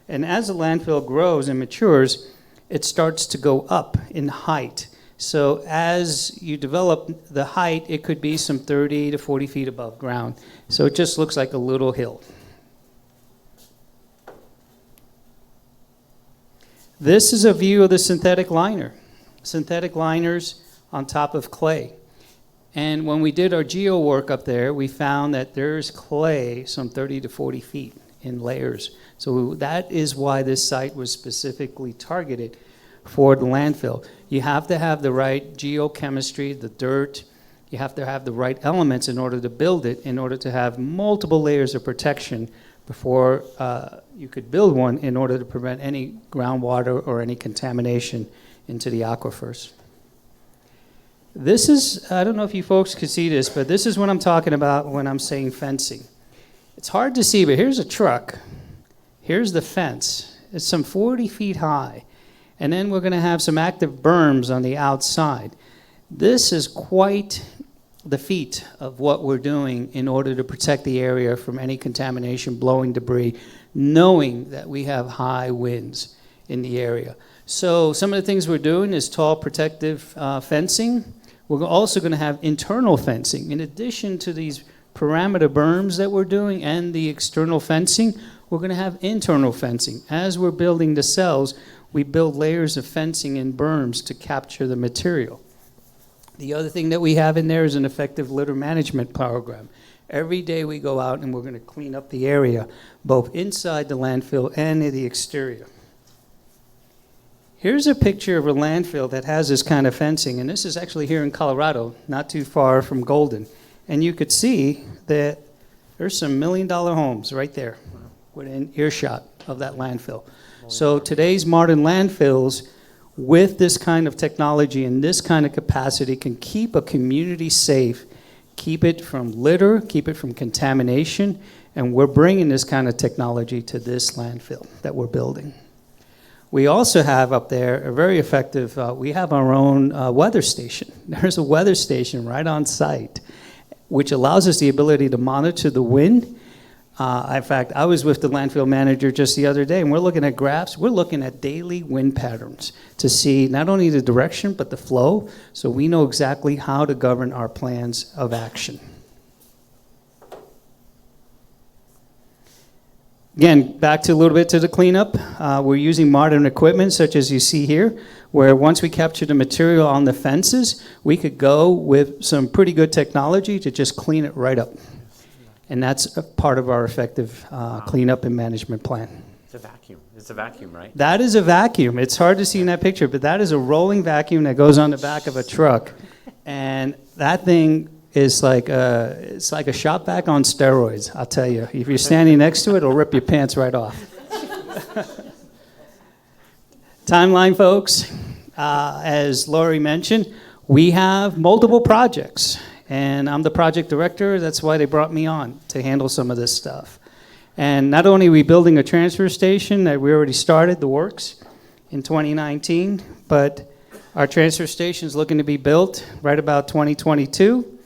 And as the landfill grows and matures, it starts to go up in height. So as you develop the height, it could be some 30 to 40 feet above ground. So it just looks like a little hill. This is a view of the synthetic liner. Synthetic liners on top of clay. And when we did our geo work up there, we found that there's clay some 30 to 40 feet in layers. So that is why this site was specifically targeted for the landfill. You have to have the right geochemistry, the dirt. You have to have the right elements in order to build it, in order to have multiple layers of protection before you could build one, in order to prevent any groundwater or any contamination into the aquifers. This is, I don't know if you folks can see this, but this is what I'm talking about when I'm saying fencing. It's hard to see, but here's a truck. Here's the fence. It's some 40 feet high. And then we're going to have some active berms on the outside. This is quite the feat of what we're doing in order to protect the area from any contamination, blowing debris, knowing that we have high winds in the area. So some of the things we're doing is tall protective fencing. We're also going to have internal fencing. In addition to these parameter berms that we're doing and the external fencing, we're going to have internal fencing. As we're building the cells, we build layers of fencing and berms to capture the material. The other thing that we have in there is an effective litter management program. Every day we go out and we're going to clean up the area, both inside the landfill and in the exterior. Here's a picture of a landfill that has this kind of fencing, and this is actually here in Colorado, not too far from Golden. And you could see that there's some $1 million homes right there within earshot of that landfill. So today's modern landfills, with this kind of technology and this kind of capacity, can keep a community safe, keep it from litter, keep it from contamination, and we're bringing this kind of technology to this landfill that we're building. We also have up there a very effective, we have our own weather station. There's a weather station right on site, which allows us the ability to monitor the wind. In fact, I was with the landfill manager just the other day, and we're looking at graphs. We're looking at daily wind patterns to see not only the direction, but the flow, so we know exactly how to govern our plans of action. Again, back to a little bit to the cleanup. We're using modern equipment, such as you see here, where once we capture the material on the fences, we could go with some pretty good technology to just clean it right up. And that's a part of our effective cleanup and management plan. It's a vacuum. It's a vacuum, right? That is a vacuum. It's hard to see in that picture, but that is a rolling vacuum that goes on the back of a truck. And that thing is like it's like a shop vac on steroids, I'll tell you. If you're standing next to it, it'll rip your pants right off. Timeline, folks. As Lori mentioned, we have multiple projects, and I'm the project director. That's why they brought me on, to handle some of this stuff. And not only are we building a transfer station that we already started the works in 2019, but our transfer station is looking to be built right about 2022.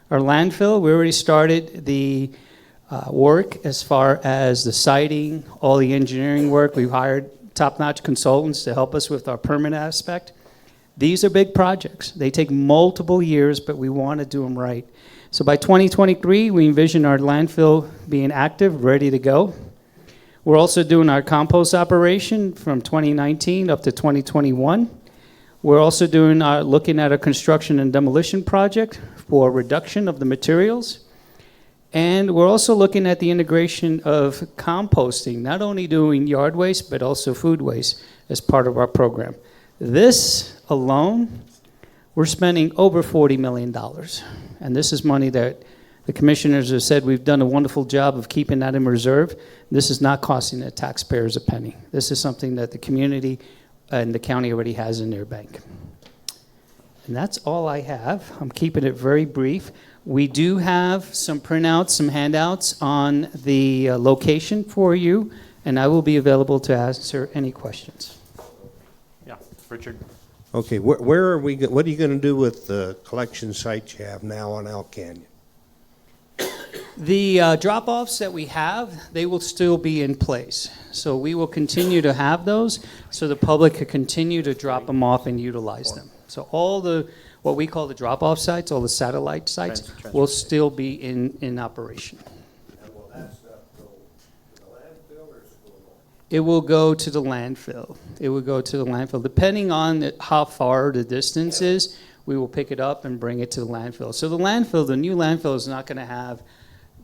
Our landfill, we already started the work as far as the siting, all the engineering work. We've hired top-notch consultants to help us with our permit aspect. These are big projects. They take multiple years, but we want to do them right. So by 2023, we envision our landfill being active, ready to go. We're also doing our compost operation from 2019 up to 2021. We're also doing looking at a construction and demolition project for reduction of the materials. And we're also looking at the integration of composting, not only doing yard waste, but also food waste as part of our program. This alone, we're spending over $40 million. And this is money that the commissioners have said we've done a wonderful job of keeping that in reserve. This is not costing the taxpayers a penny. This is something that the community and the county already has in their bank. And that's all I have. I'm keeping it very brief. We do have some printouts, some handouts on the location for you, and I will be available to answer any questions. Yeah, Richard. Okay, where are we, what are you going to do with the collection sites you have now on Elk Canyon? The drop-offs that we have, they will still be in place. So we will continue to have those so the public can continue to drop them off and utilize them. So all the, what we call the drop-off sites, all the satellite sites, will still be in operation. And will that stuff go to the landfill or school? It will go to the landfill. It will go to the landfill. Depending on how far the distance is, we will pick it up and bring it to the landfill. So the landfill, the new landfill is not going to have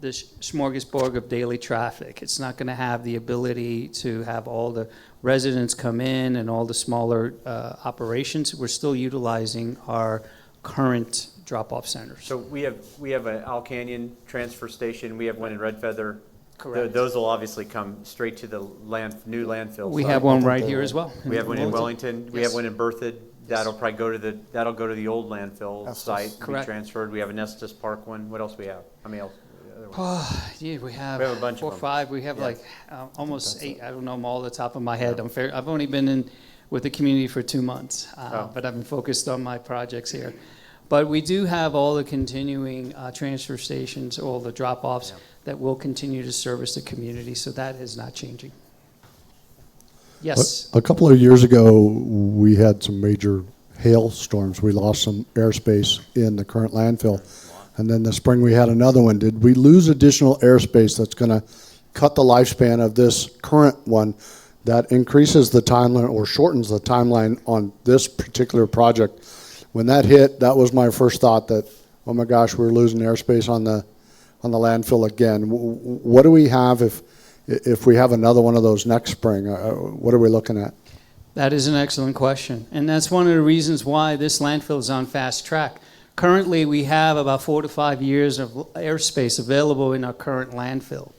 this smorgasbord of daily traffic. It's not going to have the ability to have all the residents come in and all the smaller operations. We're still utilizing our current drop-off centers. So we have an Owl Canyon transfer station. We have one in Red Feather. Correct. Those will obviously come straight to the new landfill. We site. have one right here as well. We have one in Wellington. We Yes. have one in Berthoud. That'll probably go to the old landfill Estes. site. Correct. Be transferred. We have an Estes Park one. What else we have? How many else? Yeah, we have We have a bunch 4 of or them. 5. We have like almost 8. I don't know them all off the top of my head. I've only been in with the community for 2 months, but I've been focused on my projects here. But we do have all the continuing transfer stations, all the drop-offs that will continue to service the community, so that is not changing. Yes. A couple of years ago, we had some major hailstorms. We lost some airspace in the current landfill. And then this spring we had another one. Did we lose additional airspace that's going to cut the lifespan of this current one that increases the timeline or shortens the timeline on this particular project? When that hit, that was my first thought that, oh my gosh, we're losing airspace on the landfill again. What do we have if we have another one of those next spring? What are we looking at? That is an excellent question. And that's one of the reasons why this landfill is on fast track. Currently, we have about 4 to 5 years of airspace available in our current landfill.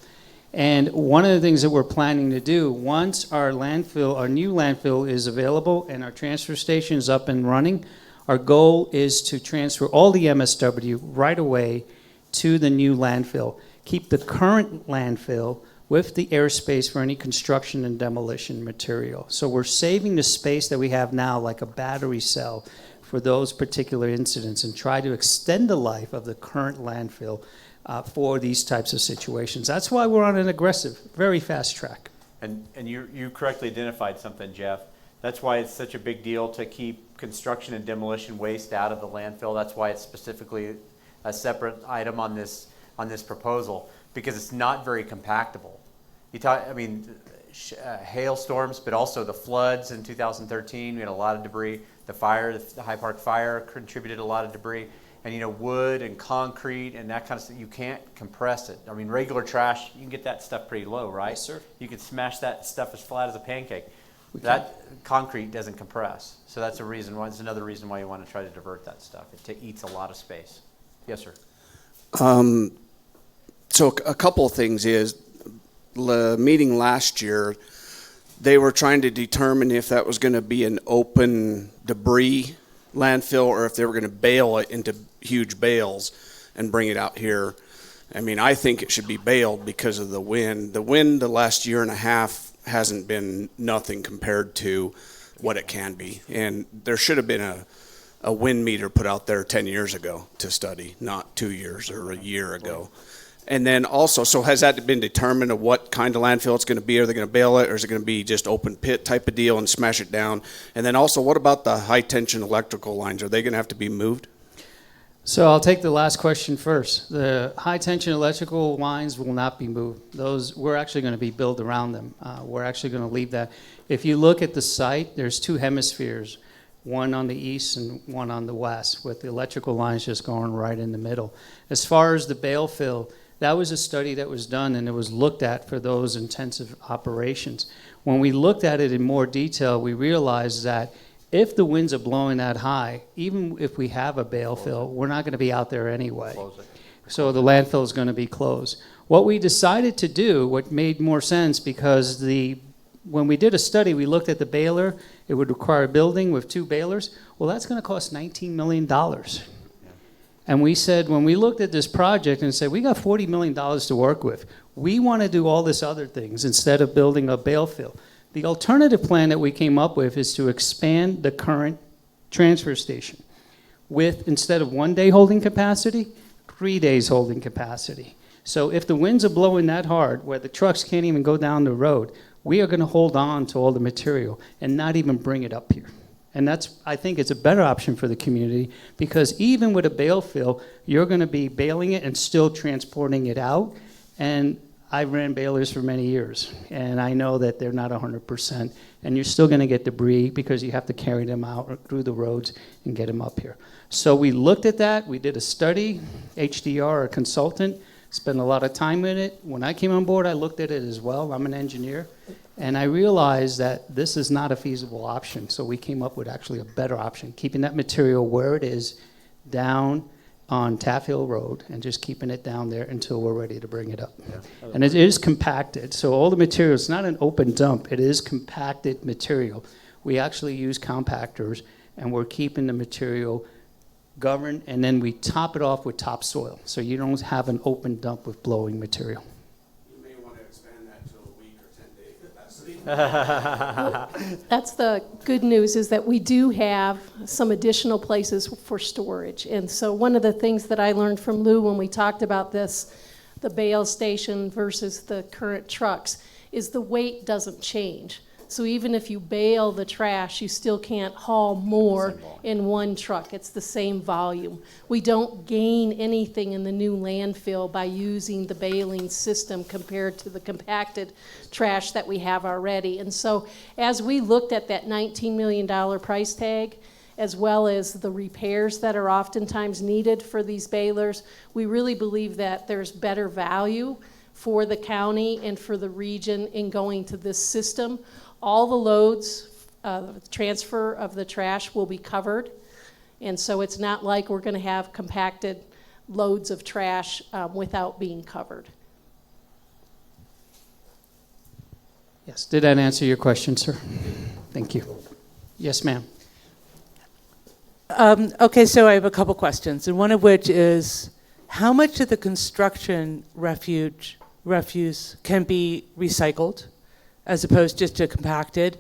And one of the things that we're planning to do, once our new landfill is available and our transfer station is up and running, our goal is to transfer all the MSW right away to the new landfill. Keep the current landfill with the airspace for any construction and demolition material. So we're saving the space that we have now, like a battery cell, for those particular incidents, and try to extend the life of the current landfill for these types of situations. That's why we're on an aggressive, very fast track. And you correctly identified something, Jeff. That's why it's such a big deal to keep construction and demolition waste out of the landfill. That's why it's specifically a separate item on this proposal, because it's not very compactable. Hailstorms, but also the floods in 2013. We had a lot of debris. The fire, the High Park fire, contributed a lot of debris. And wood and concrete and that kind of stuff, you can't compress it. I mean, regular trash, you can get that stuff pretty low, right? Yes, sir. You can smash that stuff as flat as a pancake. That concrete doesn't compress. So that's a reason why. It's another reason why you want to try to divert that stuff. It eats a lot of space. Yes, sir. So a couple of things is, the meeting last year, they were trying to determine if that was going to be an open debris landfill or if they were going to bale it into huge bales and bring it out here. I mean, I think it should be baled because of the wind. The wind the last year and a half hasn't been nothing compared to what it can be. And there should have been a wind meter put out there 10 years ago to study, not 2 years or a year ago. And then also, so has that been determined of what kind of landfill it's going to be? Are they going to bale it, or is it going to be just open pit type of deal and smash it down? And then also, what about the high tension electrical lines? Are they going to have to be moved? So I'll take the last question first. The high tension electrical lines will not be moved. Those, we're actually going to be built around them. We're actually going to leave that. If you look at the site, there's 2 hemispheres, one on the east and one on the west, with the electrical lines just going right in the middle. As far as the bale fill, that was a study that was done and it was looked at for those intensive operations. When we looked at it in more detail, we realized that if the winds are blowing that high, even if we have a bale fill, we're not going to be out there anyway. So the landfill is going to be closed. What we decided to do, what made more sense, because when we did a study, we looked at the baler. It would require a building with 2 balers. Well, that's going to cost $19 million. And we said, when we looked at this project and said, we got $40 million to work with. We want to do all this other things instead of building a bale fill. The alternative plan that we came up with is to expand the current transfer station with, instead of 1 day holding capacity, 3 days holding capacity. So if the winds are blowing that hard, where the trucks can't even go down the road, we are going to hold on to all the material and not even bring it up here. And that's, I think it's a better option for the community, because even with a bale fill, you're going to be baling it and still transporting it out. And I ran balers for many years, and I know that they're not 100%. And you're still going to get debris because you have to carry them out through the roads and get them up here. So we looked at that. We did a study. HDR, a consultant, spent a lot of time in it. When I came on board, I looked at it as well. I'm an engineer. And I realized that this is not a feasible option. So we came up with actually a better option, keeping that material where it is down on Taft Hill Road and just keeping it down there until we're ready to bring it up. Yeah. And it is compacted. So all the material, it's not an open dump. It is compacted material. We actually use compactors, and we're keeping the material governed, and then we top it off with topsoil. So you don't have an open dump with blowing material. That's the good news, is that we do have some additional places for storage. And so one of the things that I learned from Lou when we talked about this, the bale station versus the current trucks, is the weight doesn't change. So even if you bale the trash, you still can't haul more in one truck. It's the same volume. We don't gain anything in the new landfill by using the baling system compared to the compacted trash that we have already. And so as we looked at that $19 million price tag, as well as the repairs that are oftentimes needed for these balers, we really believe that there's better value for the county and for the region in going to this system. All the loads, transfer of the trash will be covered. And so it's not like we're going to have compacted loads of trash without being covered. Yes, did that answer your question, sir? Thank you. Yes, ma'am. Okay, so I have a couple questions, and one of which is, how much of the construction refuse can be recycled as opposed just to compacted?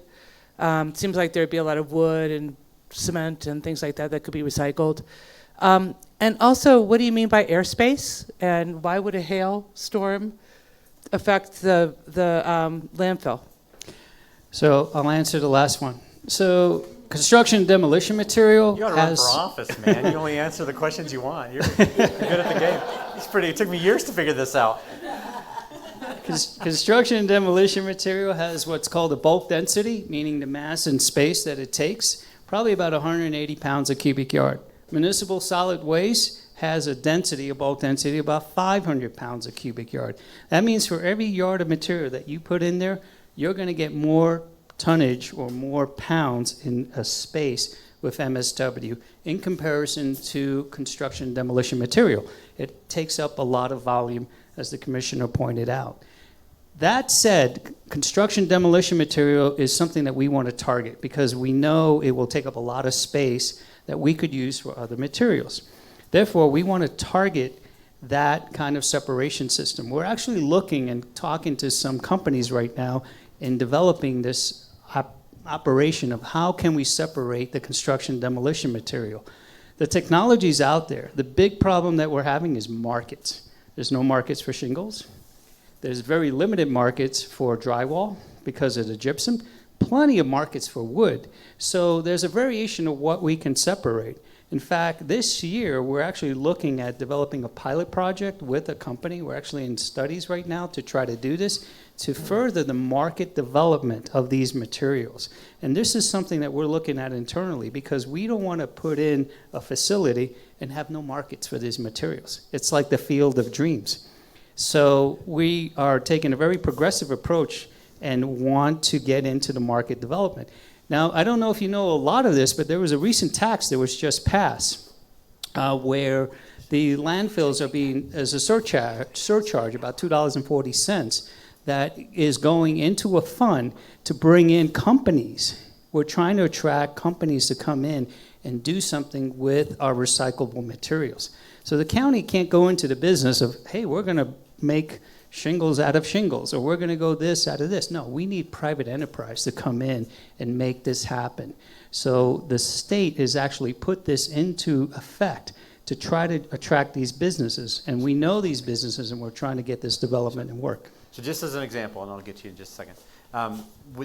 Seems like there'd be a lot of wood and cement and things like that that could be recycled. And also, what do you mean by airspace? And why would a hailstorm affect the landfill? So I'll answer the last one. So construction and demolition material You ought to run for office, man. You only answer the questions you want. You're good at the game. It took me years to figure this out. Construction and demolition material has what's called a bulk density, meaning the mass and space that it takes, probably about 180 pounds a cubic yard. Municipal solid waste has a density, a bulk density, about 500 pounds a cubic yard. That means for every yard of material that you put in there, you're going to get more tonnage or more pounds in a space with MSW in comparison to construction demolition material. It takes up a lot of volume, as the commissioner pointed out. That said, construction demolition material is something that we want to target because we know it will take up a lot of space that we could use for other materials. Therefore, we want to target that kind of separation system. We're actually looking and talking to some companies right now in developing this operation of how can we separate the construction demolition material. The technology's out there. The big problem that we're having is markets. There's no markets for shingles. There's very limited markets for drywall because of the gypsum. Plenty of markets for wood. So there's a variation of what we can separate. In fact, this year, we're actually looking at developing a pilot project with a company. We're actually in studies right now to try to do this, to further the market development of these materials. And this is something that we're looking at internally because we don't want to put in a facility and have no markets for these materials. It's like the field of dreams. So we are taking a very progressive approach and want to get into the market development. Now, I don't know if you know a lot of this, but there was a recent tax that was just passed where the landfills are being, as a surcharge, about $2.40, that is going into a fund to bring in companies. We're trying to attract companies to come in and do something with our recyclable materials. So the county can't go into the business of, hey, we're going to make shingles out of shingles, or we're going to go this out of this. No, we need private enterprise to come in and make this happen. So the state has actually put this into effect to try to attract these businesses. And we know these businesses, and we're trying to get this development and work. So just as an example, and I'll get to you in just a second.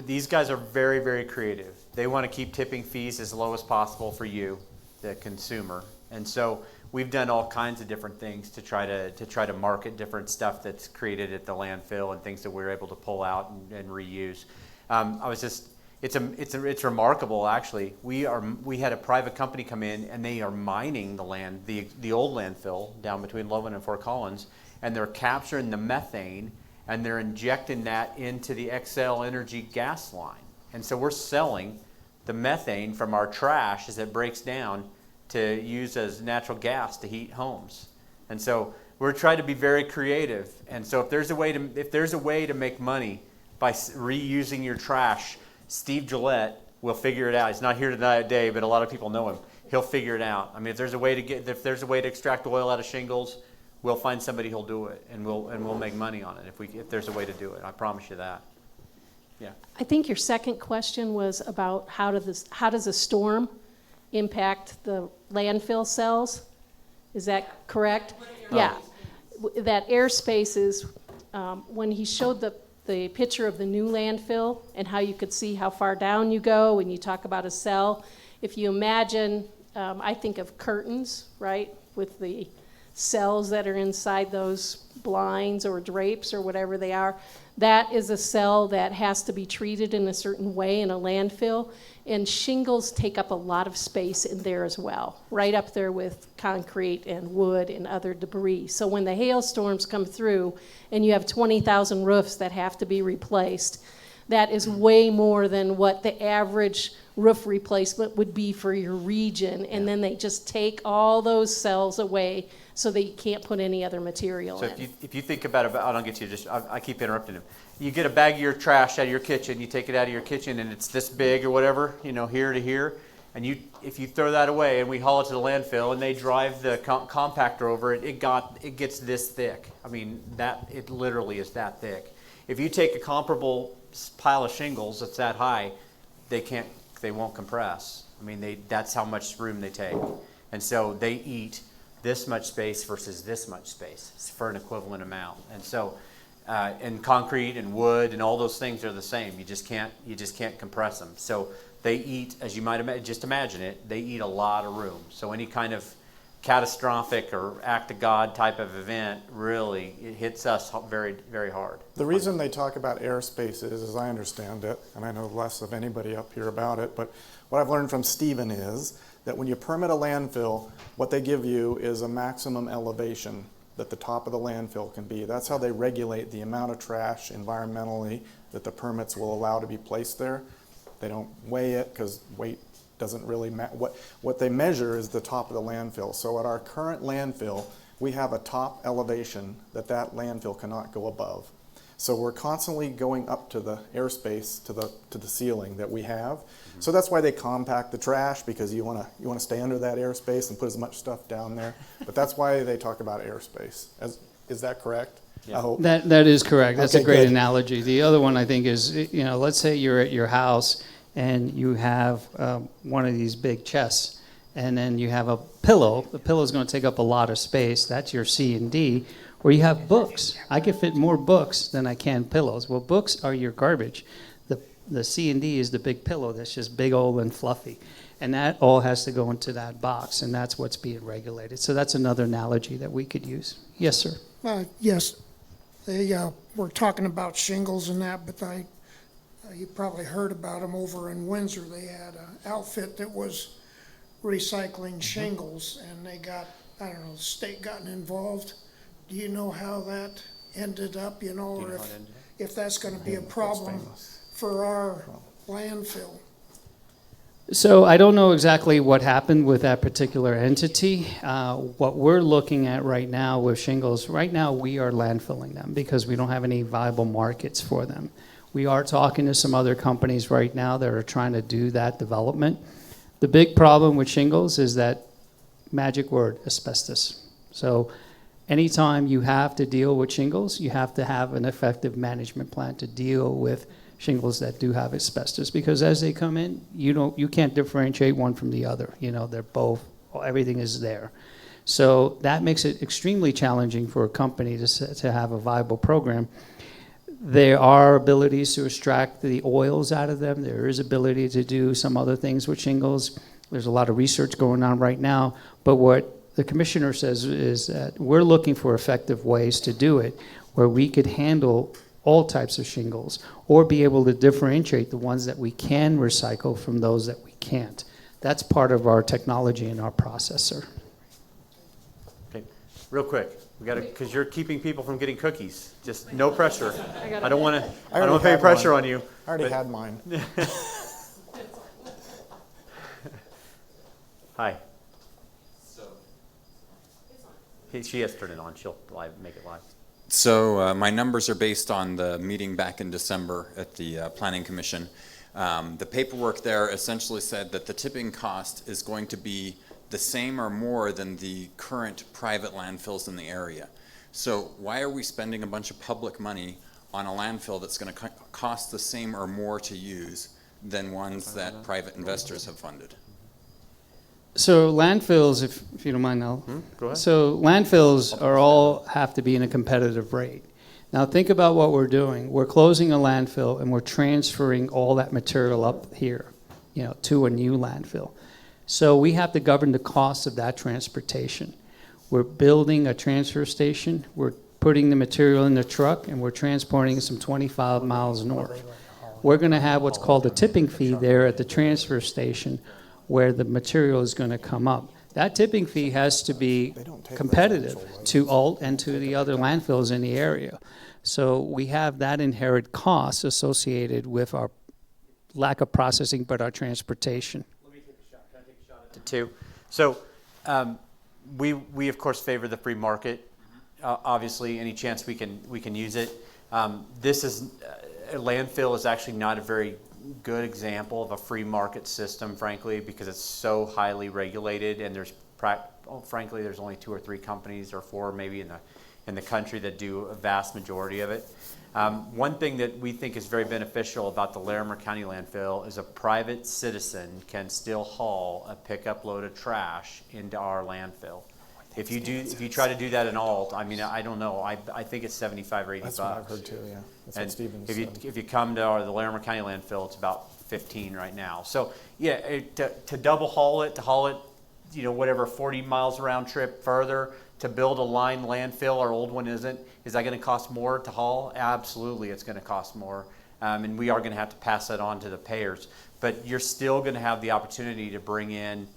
These guys are very, very creative. They want to keep tipping fees as low as possible for you, the consumer. And so we've done all kinds of different things to try to market different stuff that's created at the landfill and things that we're able to pull out and reuse. It's remarkable actually. We had a private company come in and they are mining the land, the old landfill down between Loveland and Fort Collins, and they're capturing the methane and they're injecting that into the XL Energy gas line. And so we're selling the methane from our trash as it breaks down to use as natural gas to heat homes. And so we're trying to be very creative. And so if there's a way to make money by reusing your trash, Steve Gillette will figure it out. He's not here today, but a lot of people know him. He'll figure it out. I mean, if there's a way to extract oil out of shingles, we'll find somebody who'll do it, and we'll make money on it if there's a way to do it. I promise you that. Yeah. I think your second question was about how does a storm impact the landfill cells? Is that correct? Yeah. That airspace is, when he showed the picture of the new landfill and how you could see how far down you go when you talk about a cell. If you imagine, I think of curtains, right, with the cells that are inside those blinds or drapes or whatever they are. That is a cell that has to be treated in a certain way in a landfill. And shingles take up a lot of space in there as well, right up there with concrete and wood and other debris. So when the hailstorms come through and you have 20,000 roofs that have to be replaced, that is way more than what the average roof replacement would be for your region. And then they just take all those cells away so that you can't put any other material in. So if you think about it, I don't get you, I keep interrupting him. You get a bag of your trash out of your kitchen, you take it out of your kitchen and it's this big or whatever, here to here, and if you throw that away and we haul it to the landfill and they drive the compactor over it, it gets this thick. I mean, it literally is that thick. If you take a comparable pile of shingles that's that high, they won't compress. I mean, that's how much room they take. And so they eat this much space versus this much space for an equivalent amount. And so, and concrete and wood and all those things are the same. You just can't compress them. So they eat, as you might imagine, just imagine it, they eat a lot of room. So any kind of catastrophic or act of God type of event, really, it hits us very, very hard. The reason they talk about airspace is, as I understand it, and I know less of anybody up here about it, but what I've learned from Stephen is that when you permit a landfill, what they give you is a maximum elevation that the top of the landfill can be. That's how they regulate the amount of trash environmentally that the permits will allow to be placed there. They don't weigh it because weight doesn't really what they measure is the top of the landfill. So at our current landfill, we have a top elevation that landfill cannot go above. So we're constantly going up to the airspace, to the ceiling that we have. So that's why they compact the trash, because you want to stay under that airspace and put as much stuff down there. But that's why they talk about airspace. Is that correct? Yeah. I hope. That is correct. That's Okay, a great good. analogy. The other one I think is, let's say you're at your house and you have one of these big chests, and then you have a pillow. The pillow is going to take up a lot of space. That's your C and D. Or you have books. I can fit more books than I can pillows. Well, books are your garbage. The C and D is the big pillow that's just big old and fluffy. And that all has to go into that box, and that's what's being regulated. So that's another analogy that we could use. Yes, sir. Yes, they were talking about shingles and that, but you probably heard about them over in Windsor. They had an outfit that was recycling shingles, and they got, I don't know, the state gotten involved. Do you know how that ended up, or if that's going to be a problem for our landfill? So I don't know exactly what happened with that particular entity. What we're looking at right now with shingles, right now we are landfilling them because we don't have any viable markets for them. We are talking to some other companies right now that are trying to do that development. The big problem with shingles is that magic word, asbestos. So anytime you have to deal with shingles, you have to have an effective management plan to deal with shingles that do have asbestos, because as they come in, you can't differentiate one from the other. They're both, everything is there. So that makes it extremely challenging for a company to have a viable program. There are abilities to extract the oils out of them. There is ability to do some other things with shingles. There's a lot of research going on right now, but what the commissioner says is that we're looking for effective ways to do it where we could handle all types of shingles, or be able to differentiate the ones that we can recycle from those that we can't. That's part of our technology and our processor. Okay, real quick, we got to, because you're keeping people from getting cookies. Just no pressure. I don't want to put any pressure on you. I already had mine. Hi. She has turned it on. She'll make it live. So my numbers are based on the meeting back in December at the Planning Commission. The paperwork there essentially said that the tipping cost is going to be the same or more than the current private landfills in the area. So why are we spending a bunch of public money on a landfill that's going to cost the same or more to use than ones that private investors have funded? So landfills, if you don't mind, Al. Go ahead. So landfills all have to be in a competitive rate. Now think about what we're doing. We're closing a landfill and we're transferring all that material up here, to a new landfill. So we have to govern the cost of that transportation. We're building a transfer station. We're putting the material in the truck and we're transporting some 25 miles north. We're going to have what's called a tipping fee there at the transfer station, where the material is going to come up. That tipping fee has to be competitive to Alt and to the other landfills in the area. So we have that inherent cost associated with our lack of processing, but our transportation. Let me take a shot. Can I take a shot at it too? So we of course favor the free market. Obviously, any chance we can use it. This is a landfill is actually not a very good example of a free market system, frankly, because it's so highly regulated, and frankly there's only 2 or 3 companies or 4 maybe in the country that do a vast majority of it. One thing that we think is very beneficial about the Larimer County landfill is a private citizen can still haul a pickup load of trash into our landfill. If you try to do that in Alt, I don't know. I think it's $75 or $80. That's what I've heard too. Yeah, that's what Stevens said. If you come to the Larimer County landfill, it's about 15 right now. So yeah, to double haul it, whatever 40 miles round trip further to build a line landfill, our old one isn't. Is that going to cost more to haul? Absolutely, it's going to cost more, and we are going to have to pass that on to the payers. But you're still going to have the opportunity to bring in.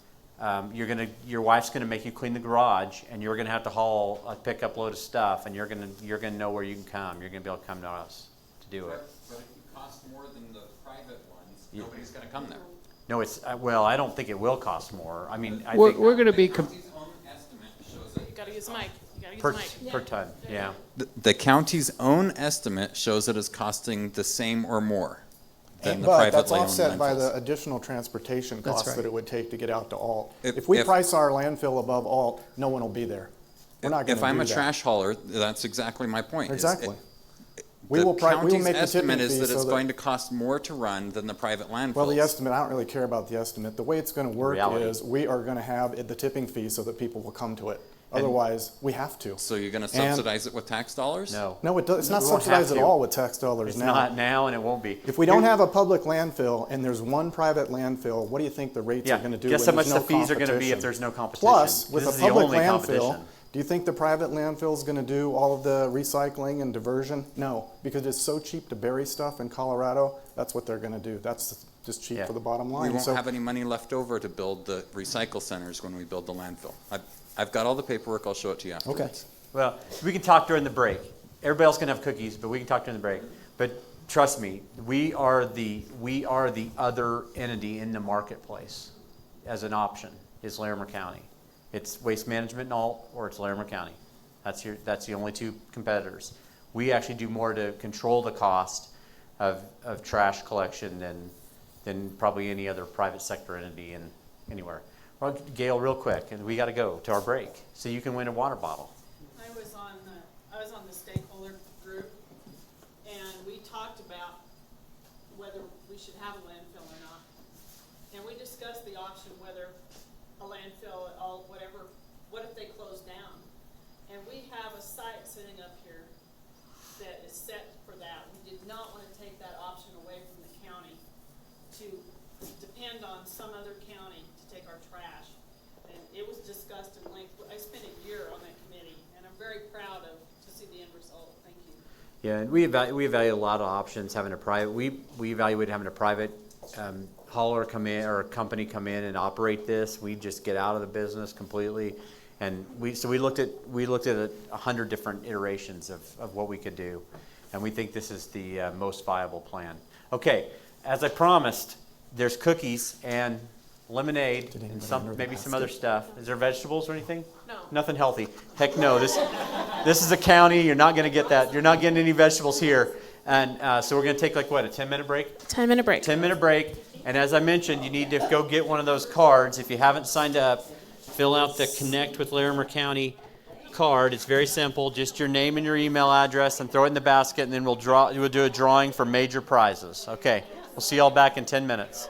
Your wife's gonna make you clean the garage, and you're gonna have to haul a pickup load of stuff, and you're gonna know where you can come. You're gonna be able to come to us to do it. But if it costs more than the private ones, nobody's gonna come there. No, it's, well, I don't think it will cost more. I mean, I We're, think we're gonna be, You gotta use the mic. You gotta use per, the mic. per ton, yeah. The county's own estimate shows it is costing the same or more than the But that's privately owned offset by the landfills. additional transportation That's costs right. that it would take to get out to Alt. If- If we if- price our landfill above Alt, no one will be there. We're not gonna do that. If I'm a trash hauler, that's exactly my point. is Exactly. it- We The will county's make the tipping estimate is fee that so it's that- going to cost more to run than the private landfills. Well, the estimate, I don't really care about the estimate. The way it's gonna work Reality. is, we are gonna have the tipping fee so that people will come to it. Otherwise, we have to. So you're gonna And- subsidize it with tax dollars? No. No, it's not We won't have subsidized at to. all with tax dollars It's now. not now and it won't be. If we don't have a public landfill and there's one private landfill, what do you think the rates are Yeah, gonna do guess when how there's much no the fees are gonna be competition? if there's no competition. Plus, with a This is the public only landfill, competition. do you think the private landfill is gonna do all of the recycling and diversion? No, because it's so cheap to bury stuff in Colorado, that's what they're gonna do. That's just cheap Yeah. for the bottom We line. won't So have any money left over to build the recycle centers when we build the landfill. I've got all the paperwork, I'll show it to you afterwards. Well, we can talk during the break. Everybody else can have cookies, but we can talk during the break. But trust me, we are the other entity in the marketplace as an option, is Larimer County. It's Waste Management and Alt, or it's Larimer County. That's the only two competitors. We actually do more to control the cost of trash collection than probably any other private sector entity anywhere. Well, Gail, real quick, and we got to go to our break, so you can win a water bottle. I was on the stakeholder group, and we talked about whether we should have a landfill or not. And we discussed the option whether a landfill at all, whatever, what if they close down? And we have a site sitting up here that is set for that. We did not want to take that option away from the county to depend on some other county to take our trash. And it was discussed in length. I spent a year on that committee, and I'm very proud to see the end result. Thank you. Yeah, and we evaluate a lot of options. Having a private, we evaluate having a private hauler come in or a company come in and operate this. We just get out of the business completely, and we looked at 100 different iterations of what we could do, and we think this is the most viable plan. Okay, as I promised, there's cookies and lemonade and maybe some other stuff. Is there vegetables or anything? No. Nothing healthy. Heck no. This is a county. You're not going to get that. You're not getting any vegetables here. And so we're going to take like what, a 10-minute break? 10-minute break. 10-minute break. And as I mentioned, you need to go get one of those cards. If you haven't signed up, fill out the Connect with Larimer County card. It's very simple. Just your name and your email address, and throw it in the basket, and then we'll do a drawing for major prizes. Okay. We'll see y'all back in 10 minutes.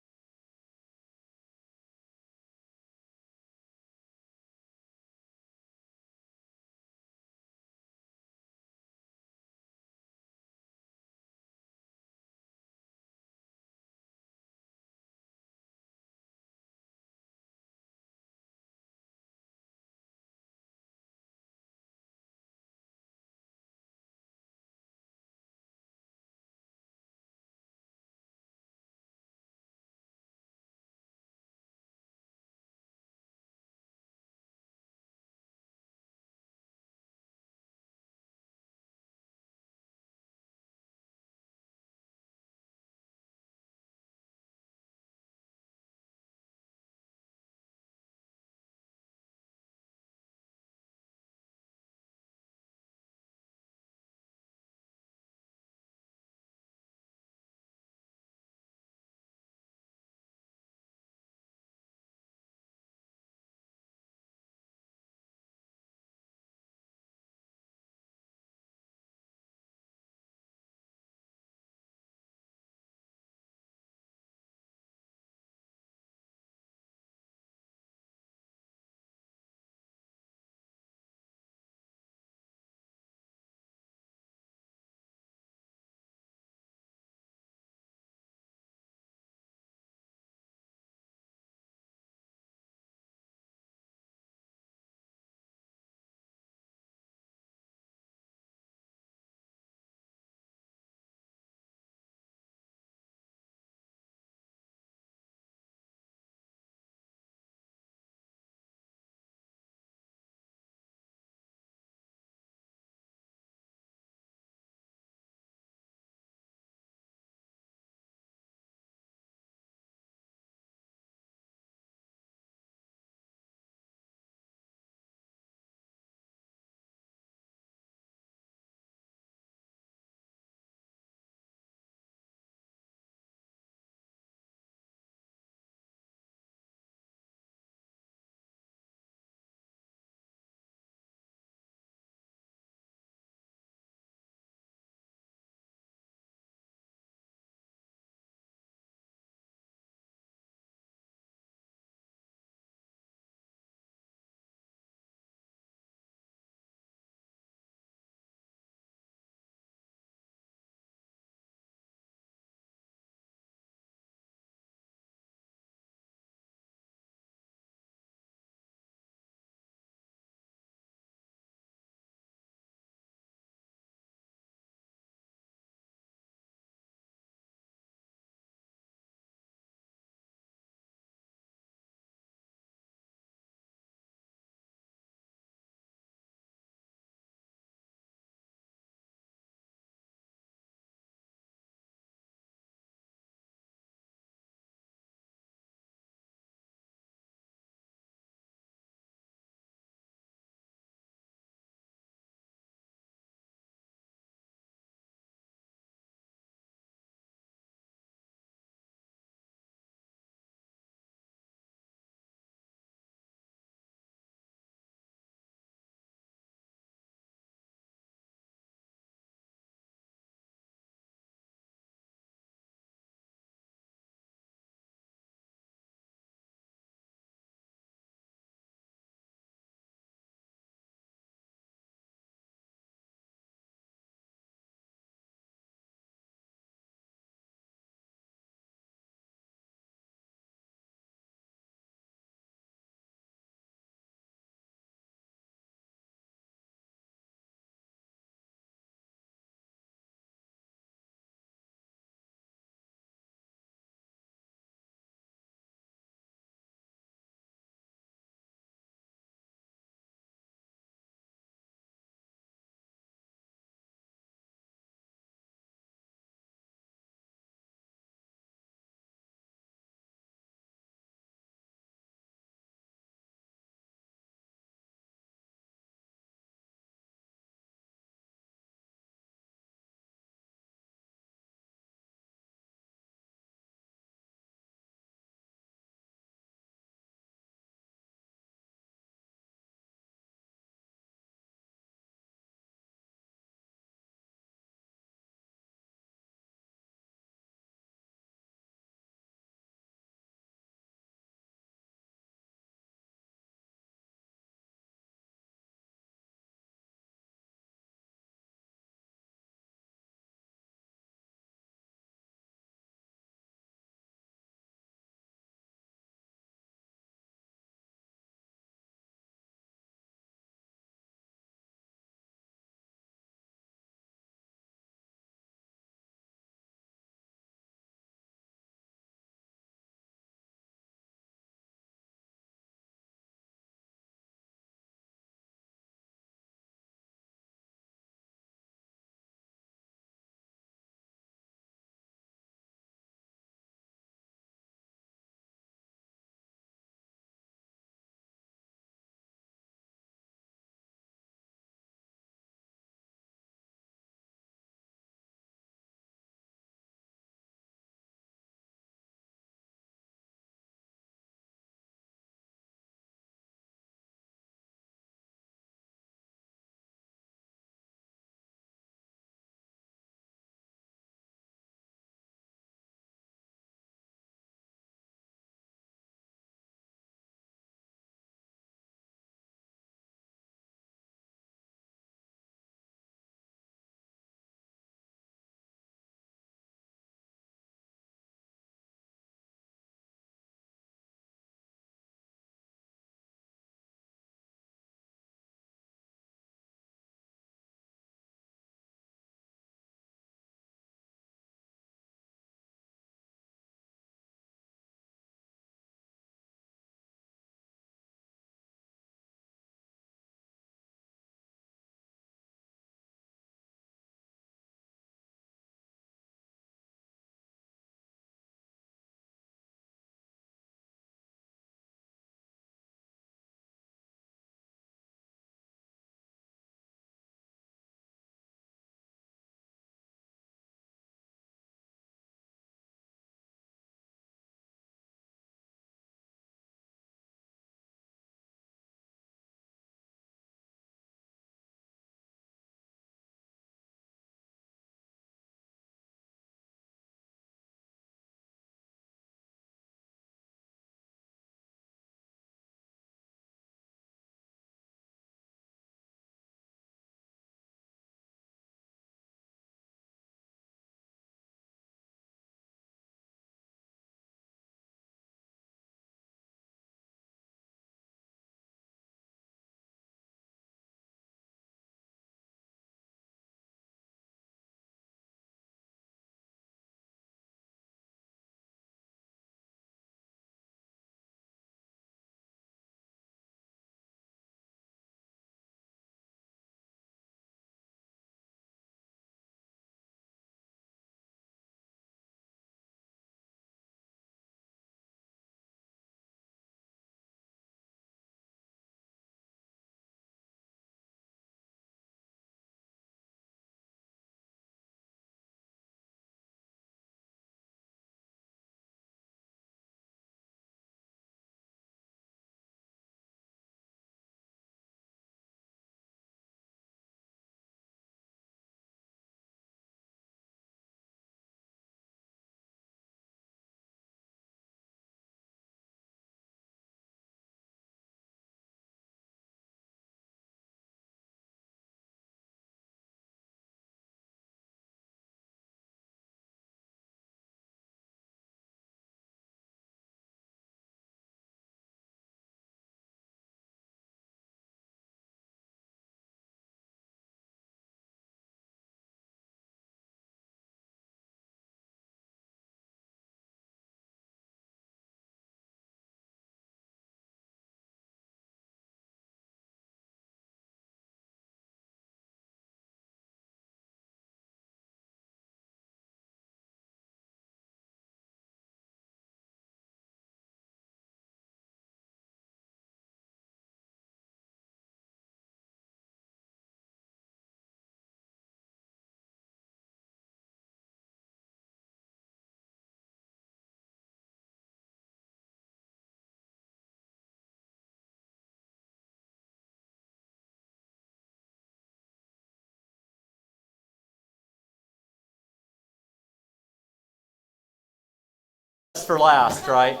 for last, right?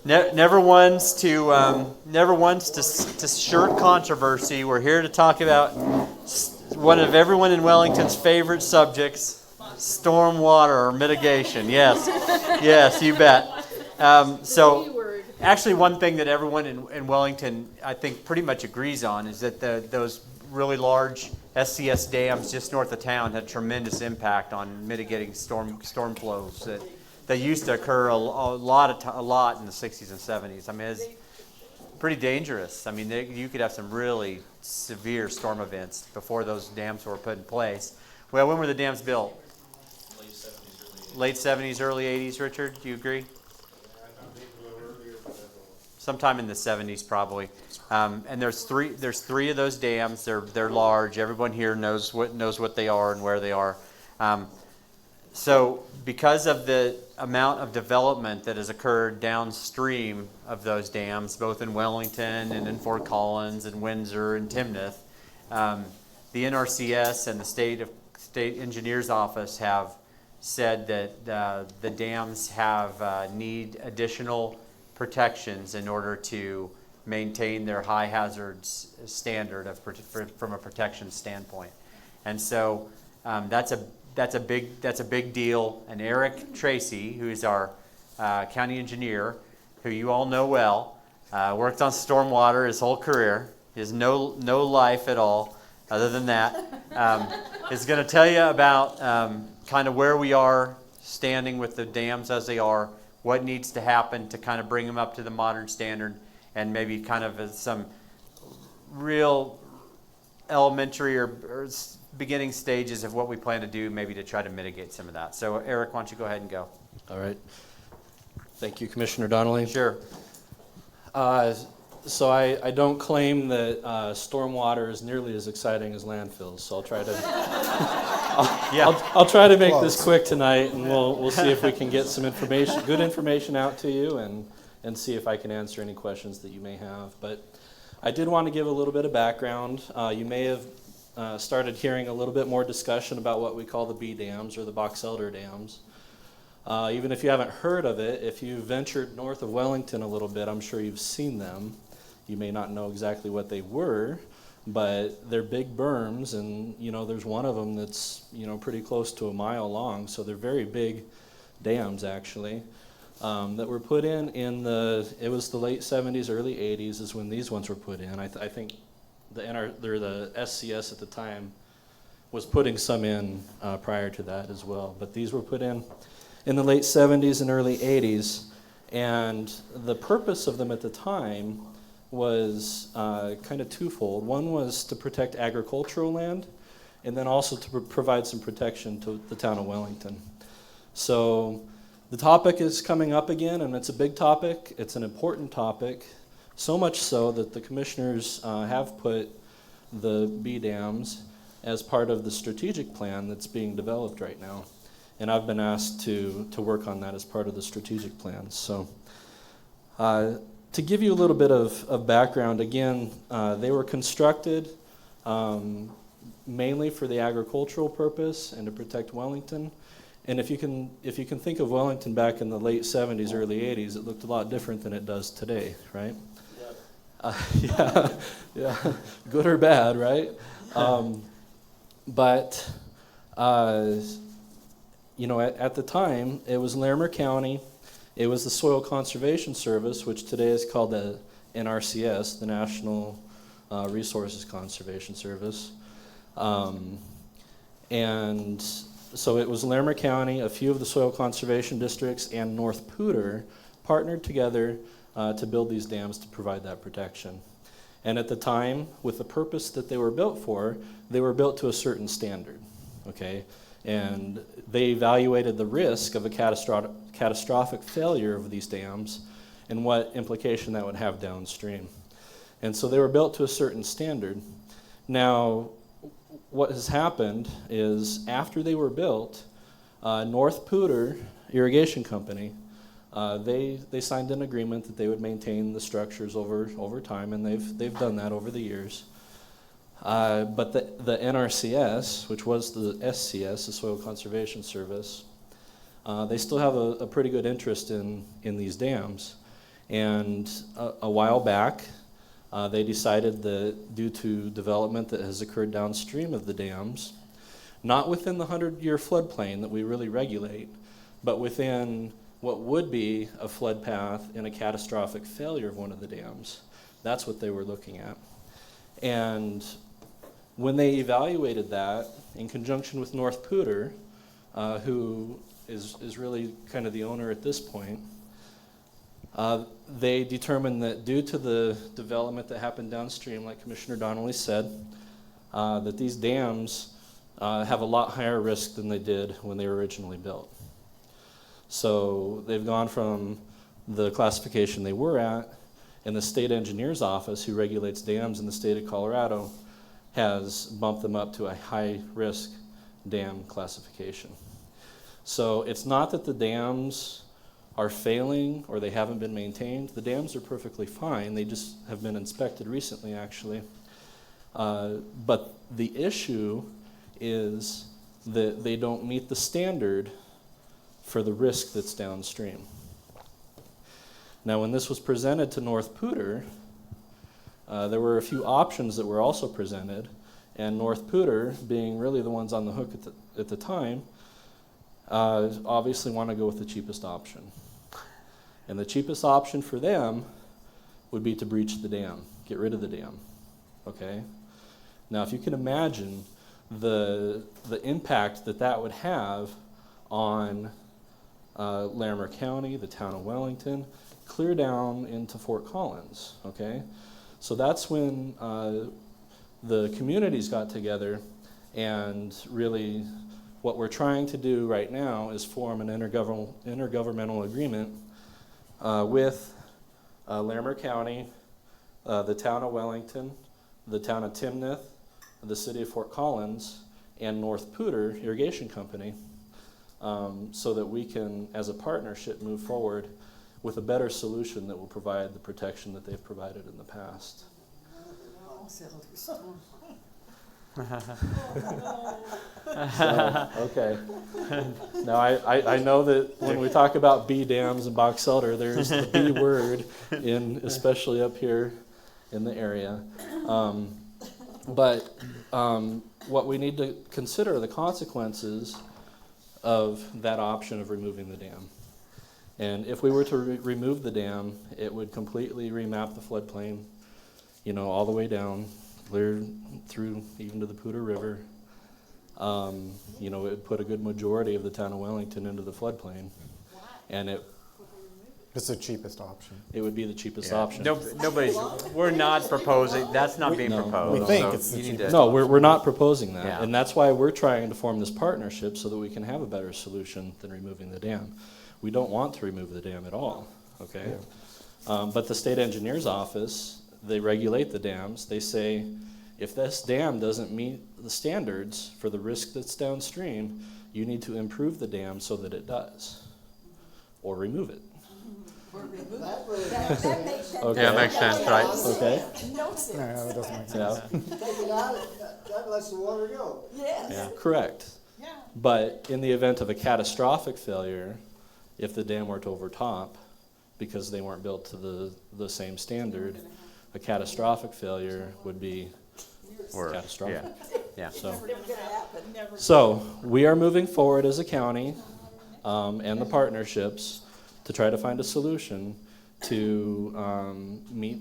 Never once to shirk controversy. We're here to talk about one of everyone in Wellington's favorite subjects, stormwater mitigation. Yes, yes, you bet. So, actually, one thing that everyone in Wellington, I think, pretty much agrees on is that those really large SCS dams just north of town had tremendous impact on mitigating storm flows that used to occur a lot in the 60s and 70s. I mean, it's pretty dangerous. I mean, you could have some really severe storm events before those dams were put in place. Well, when were the dams built? Late 70s, early 80s, Richard, do you agree? Sometime in the 70s, probably. And there's three of those dams. They're large. Everyone here knows what they are and where they are. So because of the amount of development that has occurred downstream of those dams, both in Wellington and in Fort Collins and Windsor and Timnath, the NRCS and the State Engineer's Office have said that the dams need additional protections in order to maintain their high hazards standard from a protection standpoint. And so that's a big deal. And Eric Tracy, who is our county engineer, who you all know well, worked on stormwater his whole career. He has no life at all other than that. Is going to tell you about kind of where we are standing with the dams as they are, what needs to happen to kind of bring them up to the modern standard, and maybe kind of some real elementary or beginning stages of what we plan to do, maybe to try to mitigate some of that. So Eric, why don't you go ahead and go? All right. Thank you, Commissioner Donnelly. Sure. So I don't claim that stormwater is nearly as exciting as landfills, so I'll try to I'll try to make this quick tonight, and we'll see if we can get some good information out to you, and see if I can answer any questions that you may have. But I did want to give a little bit of background. You may have started hearing a little bit more discussion about what we call the B dams, or the Box Elder dams. Even if you haven't heard of it, if you ventured north of Wellington a little bit, I'm sure you've seen them. You may not know exactly what they were, but they're big berms, and there's one of them that's pretty close to a mile long, so they're very big dams actually, that were put in it was the late 70s, early 80s is when these ones were put in. I think the SCS at the time was putting some in prior to that as well, but these were put in the late 70s and early 80s, and the purpose of them at the time was kind of twofold. One was to protect agricultural land, and then also to provide some protection to the town of Wellington. So the topic is coming up again, and it's a big topic. It's an important topic, so much so that the commissioners have put the B dams as part of the strategic plan that's being developed right now. And I've been asked to work on that as part of the strategic plan. So to give you a little bit of background, again, they were constructed mainly for the agricultural purpose and to protect Wellington. And if you can think of Wellington back in the late 70s, early 80s, it looked a lot different than it does today, right? Yeah, good or bad, right? But at the time, it was Larimer County. It was the Soil Conservation Service, which today is called the NRCS, the National Resources Conservation Service. And so it was Larimer County, a few of the soil conservation districts, and North Poudre partnered together to build these dams to provide that protection. And at the time, with the purpose that they were built for, they were built to a certain standard, okay? And they evaluated the risk of a catastrophic failure of these dams and what implication that would have downstream. And so they were built to a certain standard. Now, what has happened is after they were built, North Poudre Irrigation Company, they signed an agreement that they would maintain the structures over time, and they've done that over the years. But the NRCS, which was the SCS, the Soil Conservation Service, they still have a pretty good interest in these dams. And a while back, they decided that due to development that has occurred downstream of the dams, not within the 100-year floodplain that we really regulate, but within what would be a flood path in a catastrophic failure of one of the dams. That's what they were looking at. And when they evaluated that, in conjunction with North Pooter, who is really kind of the owner at this point, they determined that due to the development that happened downstream, like Commissioner Donnelly said, that these dams have a lot higher risk than they did when they were originally built. So they've gone from the classification they were at, and the state engineer's office, who regulates dams in the state of Colorado, has bumped them up to a high-risk dam classification. So it's not that the dams are failing or they haven't been maintained. The dams are perfectly fine. They just have been inspected recently, actually. But the issue is that they don't meet the standard for the risk that's downstream. Now, when this was presented to North Pooter, there were a few options that were also presented, and North Pooter, being really the ones on the hook at the time, obviously want to go with the cheapest option. And the cheapest option for them would be to breach the dam, get rid of the dam, okay? Now, if you can imagine the impact that would have on Larimer County, the town of Wellington, clear down into Fort Collins, okay? So that's when the communities got together, and really what we're trying to do right now is form an intergovernmental agreement with Larimer County, the town of Wellington, the town of Timnath, the city of Fort Collins, and North Pooter Irrigation Company, so that we can, as a partnership, move forward with a better solution that will provide the protection that they've provided in the past. So, okay. Now, I know that when we talk about B dams and box elder, there's the B word, especially up here in the area. But what we need to consider are the consequences of that option of removing the dam. And if we were to remove the dam, it would completely remap the floodplain, all the way down, clear through even to the Pooter River. It would put a good majority of the town of Wellington into the floodplain. And it's the cheapest option. It would be the cheapest option. We're not proposing, that's not being proposed. We think it's the cheapest. No, we're not proposing that. Yeah. And that's why we're trying to form this partnership, so that we can have a better solution than removing the dam. We don't want to remove the dam at all, okay? Yeah. But the state engineer's office, they regulate the dams. They say, if this dam doesn't meet the standards for the risk that's downstream, you need to improve the dam so that it does, or remove it. That makes sense. Okay. Yeah, makes sense, right? Okay. No sense. No, that doesn't make sense. Yeah. Take it out, that lets the water go. Yes. Yeah, correct. Yeah. But in the event of a catastrophic failure, if the dam were to overtop, because they weren't built to the same standard, a catastrophic failure would be catastrophic. Yeah. So we are moving forward as a county and the partnerships to try to find a solution to meet,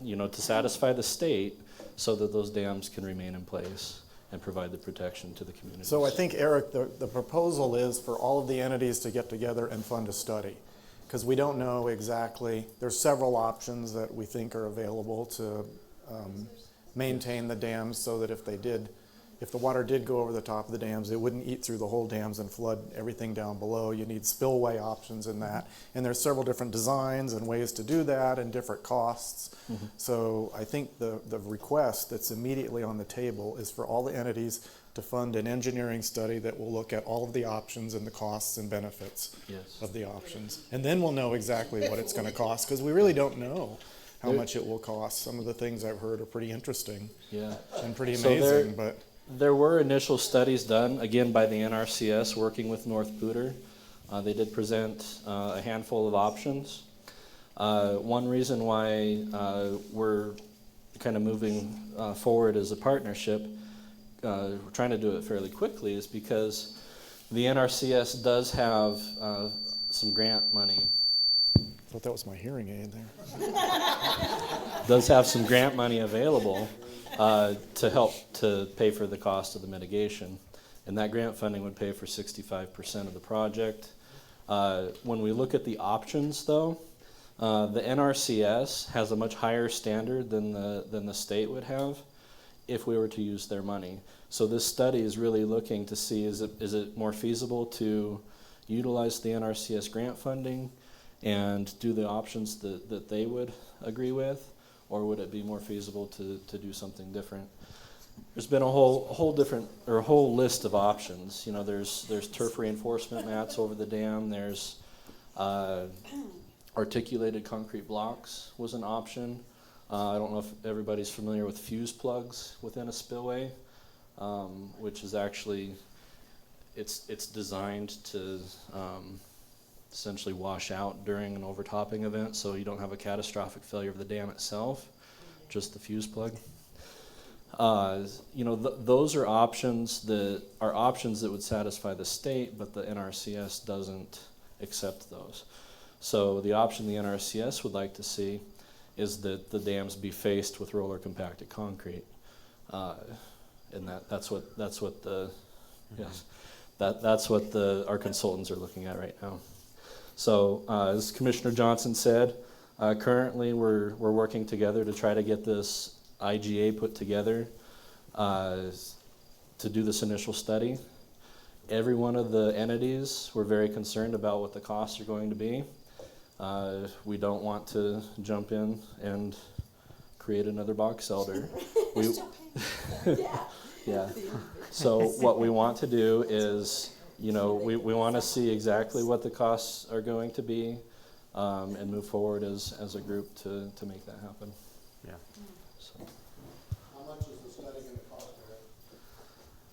to satisfy the state, so that those dams can remain in place and provide the protection to the community. So I think, Eric, the proposal is for all of the entities to get together and fund a study, because we don't know exactly. There's several options that we think are available to maintain the dams, so that if the water did go over the top of the dams, it wouldn't eat through the whole dams and flood everything down below. You need spillway options in that. And there's several different designs and ways to do that, and different costs. Mm-hmm. So I think the request that's immediately on the table is for all the entities to fund an engineering study that will look at all of the options and the costs and benefits of the options. And then we'll know exactly what it's going to cost, because we really don't know how much it will cost. Some of the things I've heard are pretty interesting and pretty amazing. But there were initial studies done, again, by the NRCS working with North Pooter, They did present a handful of options. One reason why we're kind of moving forward as a partnership, we're trying to do it fairly quickly, is because the NRCS does have some grant money. I thought that was my hearing aid there. Does have some grant money available to help to pay for the cost of the mitigation. And that grant funding would pay for 65% of the project. When we look at the options, though, the NRCS has a much higher standard than the state would have if we were to use their money. So this study is really looking to see, is it more feasible to utilize the NRCS grant funding and do the options that they would agree with, or would it be more feasible to do something different? There's been a whole list of options. You know, there's turf reinforcement mats over the dam. There's articulated concrete blocks was an option. I don't know if everybody's familiar with fuse plugs within a spillway, which is actually it's designed to essentially wash out during an overtopping event, so you don't have a catastrophic failure of the dam itself, just the fuse plug. You know, those are options that would satisfy the state, but the NRCS doesn't accept those. So the option the NRCS would like to see is that the dams be faced with roller compacted concrete, and that's what our consultants are looking at right now. So as Commissioner Johnson said, currently we're working together to try to get this IGA put together to do this initial study. Every one of the entities, we're very concerned about what the costs are going to be. We don't want to jump in and create another box elder. Yeah. So what we want to do is, you know, we want to see exactly what the costs are going to be, and move forward as a group to make that happen. Yeah. So. How much is the study going to cost,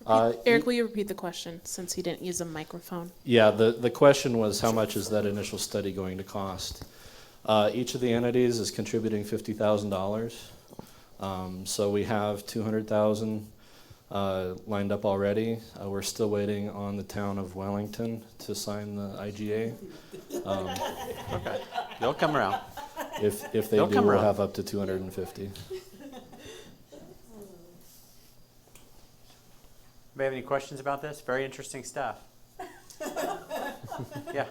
Eric? Eric, will you repeat the question since he didn't use a microphone? Yeah, the question was, how much is that initial study going to cost? Each of the entities is contributing $50,000. So we have $200,000 lined up already. We're still waiting on the town of Wellington to sign the IGA. Okay, they'll come around. If they do, we'll have up to 250. Anybody have any questions about this? Very interesting stuff. Yeah.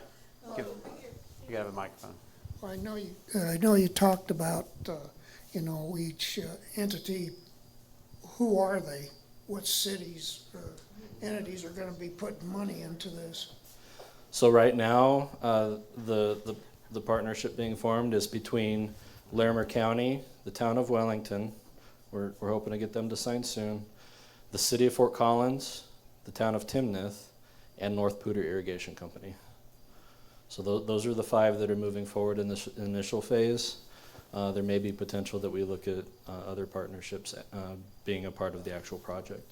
You gotta have a microphone. Well, I know you talked about, you know, each entity. Who are they? What cities or entities are going to be putting money into this? So right now, the partnership being formed is between Larimer County, the town of Wellington. We're hoping to get them to sign soon. The city of Fort Collins, the town of Timnath, and North Pooter Irrigation Company. So those are the 5 that are moving forward in this initial phase. There may be potential that we look at other partnerships being a part of the actual project.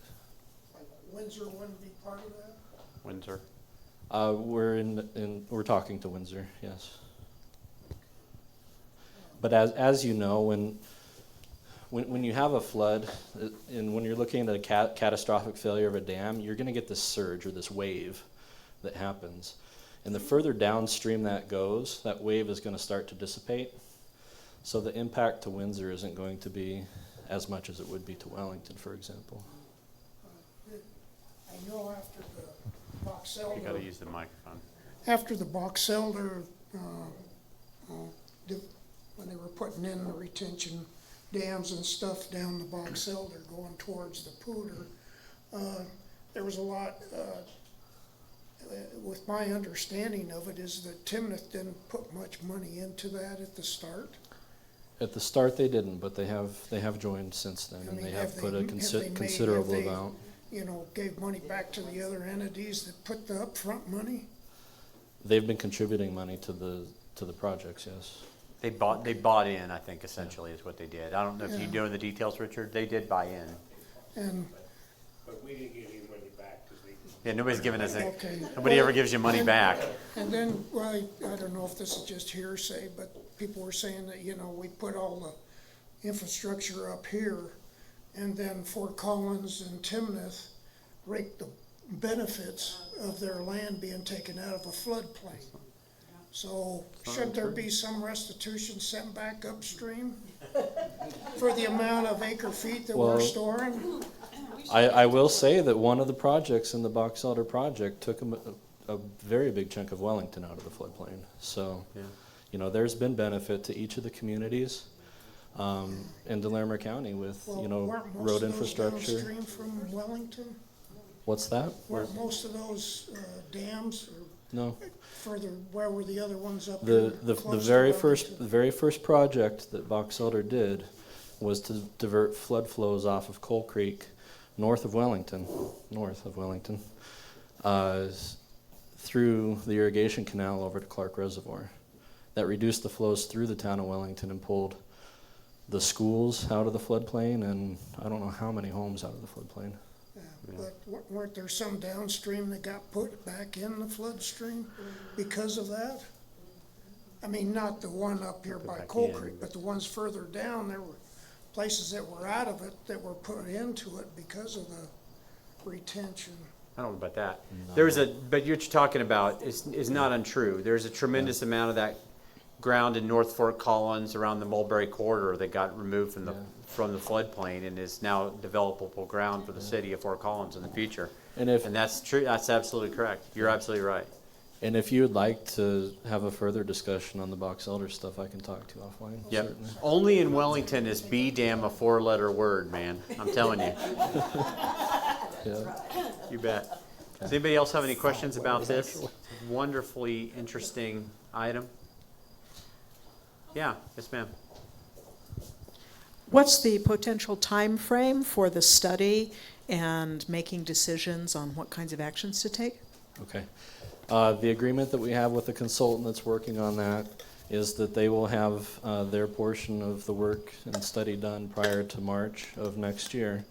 Like Windsor wouldn't be part of that? Windsor. We're talking to Windsor, yes. But as you know, when you have a flood, and when you're looking at a catastrophic failure of a dam, you're going to get this surge or this wave that happens. And the further downstream that goes, that wave is going to start to dissipate. So the impact to Windsor isn't going to be as much as it would be to Wellington, for example. I know after the box elder. You got to use the microphone. After the box elder, when they were putting in the retention dams and stuff down the box elder going towards the Pooter, there was a lot. With my understanding of it, is that Timnath didn't put much money into that at the start. At the start, they didn't, but they have joined since then, and they have put a considerable amount. You know, gave money back to the other entities that put the upfront money. They've been contributing money to the projects, yes. They bought in, I think, essentially is what they did. I don't know if you know the details, Richard. They did buy in. And But we didn't get any money back because Yeah, nobody's giving us it. Okay. Nobody ever gives you money back. And then, well, I don't know if this is just hearsay, but people were saying that, we put all the infrastructure up here, and then Fort Collins and Timnath reap the benefits of their land being taken out of a floodplain. So should there be some restitution sent back upstream for the amount of acre feet that we're Well, storing? I will say that one of the projects in the Box Elder project took a very big chunk of Wellington out of the floodplain. So, there's been benefit to each of the communities in Larimer County with, Weren't most road of those infrastructure. downstream from Wellington? What's that? Weren't most of those dams No. further, where were the other ones up The here? the close to very Wellington? first project that Box Elder did was to divert flood flows off of Coal Creek north of Wellington, through the irrigation canal over to Clark Reservoir. That reduced the flows through the town of Wellington and pulled the schools out of the floodplain and I don't know how many homes out of the floodplain. But weren't there some downstream that got put back in the floodstream because of that? I mean, not the one up here by Coal Creek, but the ones further down, there were places that were out of it that were put into it because of the retention. I don't know about that. But what you're talking about is not untrue. There's a tremendous amount of that ground in North Fort Collins around the Mulberry corridor that got removed from the floodplain and is now developable ground for the city of Fort Collins in the future. And that's true. That's absolutely correct. You're absolutely right. And if you would like to have a further discussion on the Box Elder stuff, I can talk to you offline. Yep. Certainly. Only in Wellington is "be damn" a 4-letter word, man. I'm telling you. Yeah. You bet. Does anybody else have any questions about this wonderfully interesting item? Yeah, yes, ma'am. What's the potential time frame for the study and making decisions on what kinds of actions to take? Okay. The agreement that we have with the consultant that's working on that is that they will have their portion of the work and study done prior to March of next year.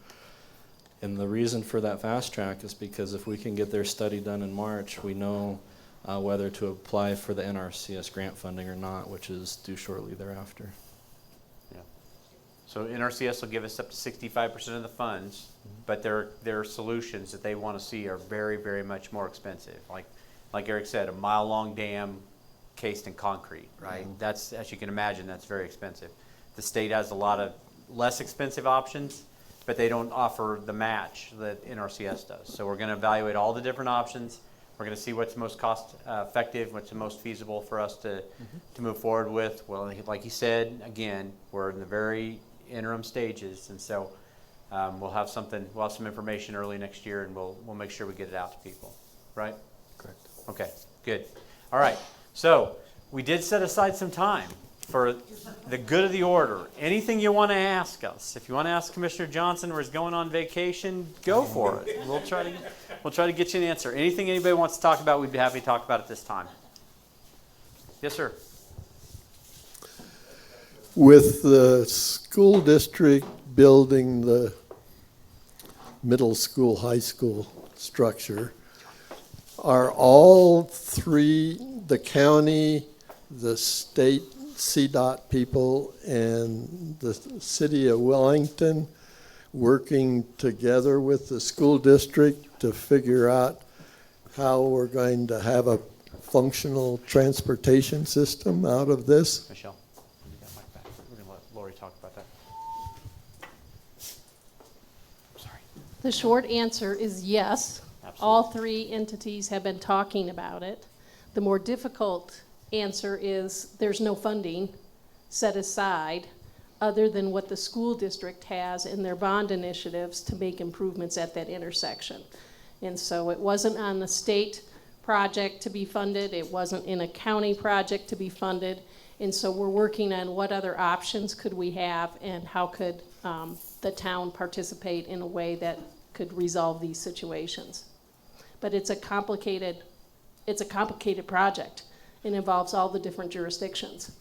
And the reason for that fast track is because if we can get their study done in March, we know whether to apply for the NRCS grant funding or not, which is due shortly thereafter. Yeah. So NRCS will give us up to 65% of the funds, but their solutions that they want to see are very, very much more expensive. Like Eric said, a mile-long dam cased in concrete, right? Mm-hmm. That's, as you can imagine, that's very expensive. The state has a lot of less expensive options, but they don't offer the match that NRCS does. So we're going to evaluate all the different options. We're going to see what's most cost effective, what's the most feasible for us to move forward with. Well, like you said, again, we're in the very interim stages, and so we'll have some information early next year, and we'll make sure we get it out to people, right? Correct. Okay, good. All right, so we did set aside some time for the good of the order. Anything you want to ask us? If you want to ask Commissioner Johnson where he's going on vacation, go for it. We'll try to get you an answer. Anything anybody wants to talk about, we'd be happy to talk about at this time. Yes, sir. With the school district building the middle school, high school structure, are all three, the county, the state CDOT people, and the city of Wellington, working together with the school district to figure out how we're going to have a functional transportation system out of this? Michelle, you got Mike back. We're going to let Lori talk about that. Sorry. The short answer is yes. Absolutely. All three entities have been talking about it. The more difficult answer is there's no funding set aside other than what the school district has in their bond initiatives to make improvements at that intersection. And so it wasn't on the state project to be funded, it wasn't in a county project to be funded, and so we're working on what other options could we have and how could the town participate in a way that could resolve these situations. But it's a complicated project. It involves all the different jurisdictions.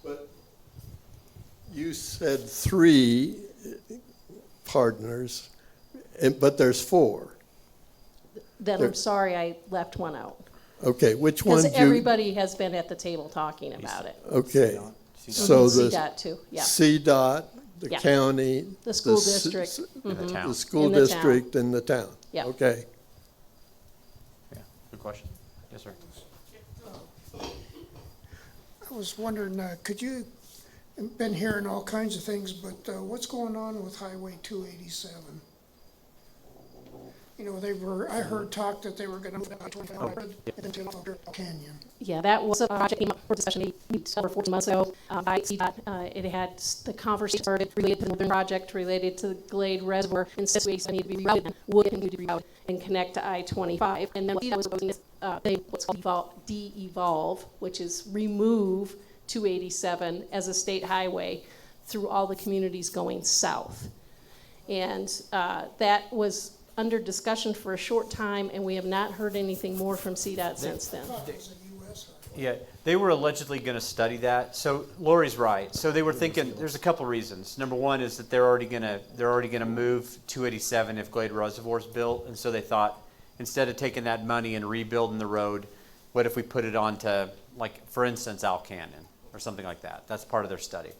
But you said three partners, but there's four. then I'm sorry I left one out. Okay, which one? Because everybody has been at the table talking about it. Okay, so the CDOT too, yeah. CDOT, the Yeah. county. The school s- district. s- Mhm. The school And the town. district and the town. Yeah. Okay. Yeah, good question. Yes, sir. I was wondering, could you, been hearing all kinds of things, but what's going on with Highway 287? You know, I heard talk that they were gonna move I-25 into El Canyon. Yeah, that was a project came up for discussion over 14 months ago by CDOT. It had the conversation started related to the Northern project, related to the Glade Reservoir, and since we need to be rerouted, and would continue to be rerouted and connect to I-25. And then what CDOT was proposing is what's called de-evolve, which is remove 287 as a state highway through all the communities going south. And that was under discussion for a short time, and we have not heard anything more from CDOT since then. Yeah, they were allegedly going to study that. So Lori's right. So they were thinking there's a couple reasons. Number one is that they're already going to move 287 if Glade Reservoir's built, and so they thought instead of taking that money and rebuilding the road, what if we put it onto, like, for instance, Al Canyon or something like that? That's part of their study.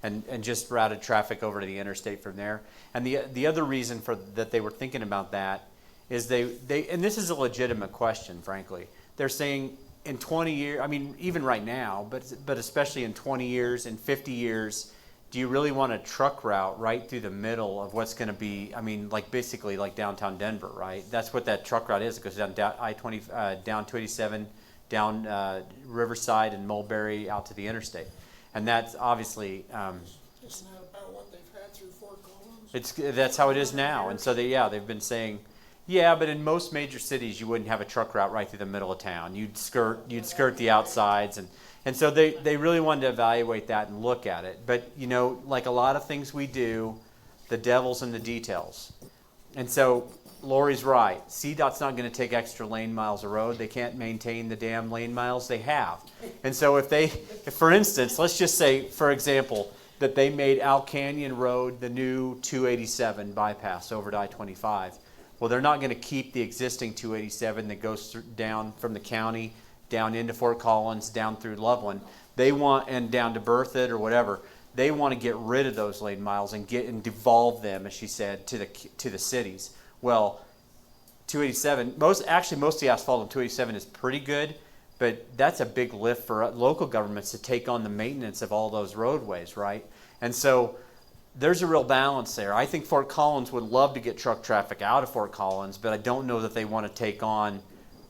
And just routed traffic over to the interstate from there. And the other reason for that they were thinking about that is they and this is a legitimate question, frankly. They're saying in 20 years, I mean, even right now, but especially in 20 years, in 50 years, do you really want a truck route right through the middle of what's going to be, I mean, like basically like downtown Denver, right? That's what that truck route is. It goes down I-20, down 287, down Riverside and Mulberry out to the interstate. And that's obviously Isn't that about what they've had through Fort Collins? that's how it is now. And so they've been saying, yeah, but in most major cities you wouldn't have a truck route right through the middle of town. You'd skirt the outsides, and so they really wanted to evaluate that and look at it. But you know, like a lot of things we do, the devil's in the details. And so Lori's right. CDOT's not going to take extra lane miles of road. They can't maintain the damn lane miles they have. And so if for instance, let's just say, for example, that they made Al Canyon Road the new 287 bypass over to I-25. Well, they're not going to keep the existing 287 that goes down from the county, down into Fort Collins, down through Loveland. They want, and down to Berthoud or whatever. They want to get rid of those lane miles and devolve them, as she said, to the cities. Well, 287, most of the asphalt on 287 is pretty good, but that's a big lift for local governments to take on the maintenance of all those roadways, right? And so there's a real balance there. I think Fort Collins would love to get truck traffic out of Fort Collins, but I don't know that they want to take on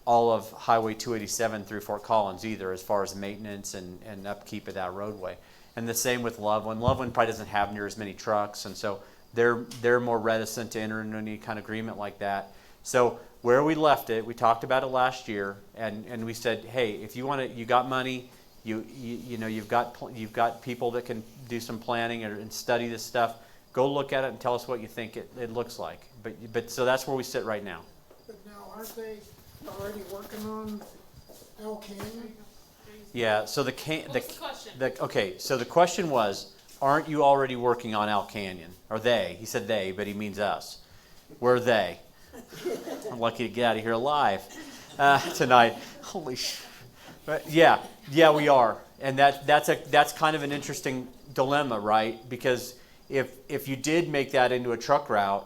all of Highway 287 through Fort Collins either, as far as maintenance and upkeep of that roadway. And the same with Loveland. Loveland probably doesn't have near as many trucks, and so they're more reticent to enter into any kind of agreement like that. So where we left it, we talked about it last year, and we said, hey, if you want to, you got money, you've got people that can do some planning and study this stuff. Go look at it and tell us what you think it looks like. But so that's where we sit right now. But now, aren't they already working on El Canyon? Yeah. So What's the question? Okay. So the question was, aren't you already working on Al Canyon? Or they? He said they, but he means us. We're they. I'm lucky to get out of here alive tonight. Holy sh! But yeah, we are, and that's kind of an interesting dilemma, right? Because if you did make that into a truck route,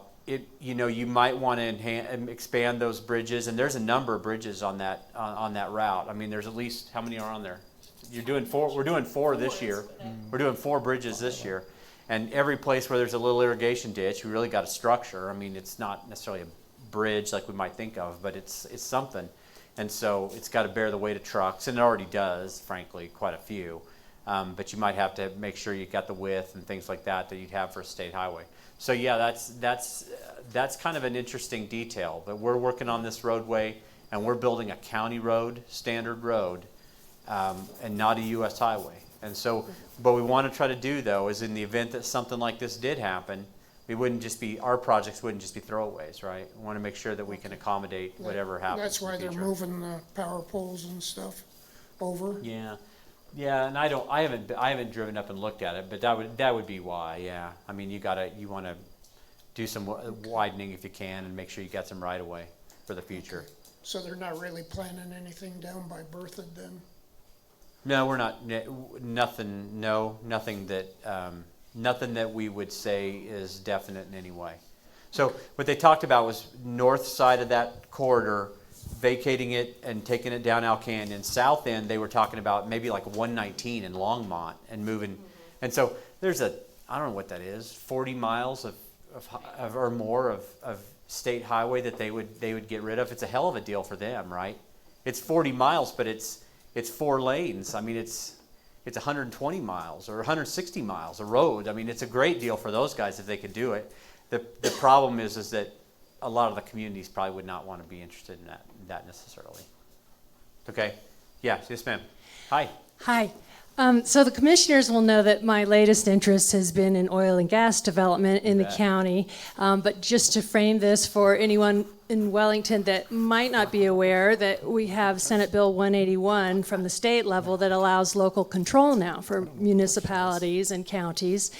you might want to expand those bridges, and there's a number of bridges on that route. I mean, there's at least, how many are on there? You're doing 4. We're doing 4 this year. We're doing 4 bridges this year, and every place where there's a little irrigation ditch, we really got a structure. I mean, it's not necessarily a bridge like we might think of, but it's something, and so it's got to bear the weight of trucks, and it already does, frankly, quite a few. But you might have to make sure you got the width and things like that you'd have for a state highway. So yeah, that's kind of an interesting detail. But we're working on this roadway, and we're building a county road, standard road, and not a U.S. highway. And so, what we want to try to do though is, in the event that something like this did happen, our projects wouldn't just be throwaways, right? We want to make sure that we can accommodate whatever happens. That's why they're moving the power poles and stuff over. Yeah, and I haven't driven up and looked at it, but that would be why. Yeah, I mean you want to do some widening if you can, and make sure you got some right of way. for the future. So they're not really planning anything down by Berthoud then? No, we're not. Nothing. No, nothing that we would say is definite in any way. So what they talked about was north side of that corridor, vacating it and taking it down Al Canyon. South end, they were talking about maybe like 119 in Longmont and moving. And so there's I don't know what that is, 40 miles of or more of state highway that they would get rid of. It's a hell of a deal for them, right? It's 40 miles, but it's 4 lanes. I mean, it's 120 miles or 160 miles of road. I mean, it's a great deal for those guys if they could do it. The problem is that a lot of the communities probably would not want to be interested in that necessarily. Okay. Yeah. Yes, ma'am. Hi. Hi. So the commissioners will know that my latest interest has been in oil and gas development in the county. But just to frame this for anyone in Wellington that might not be aware, that we have Senate Bill 181 from the state level that allows local control now for municipalities and counties.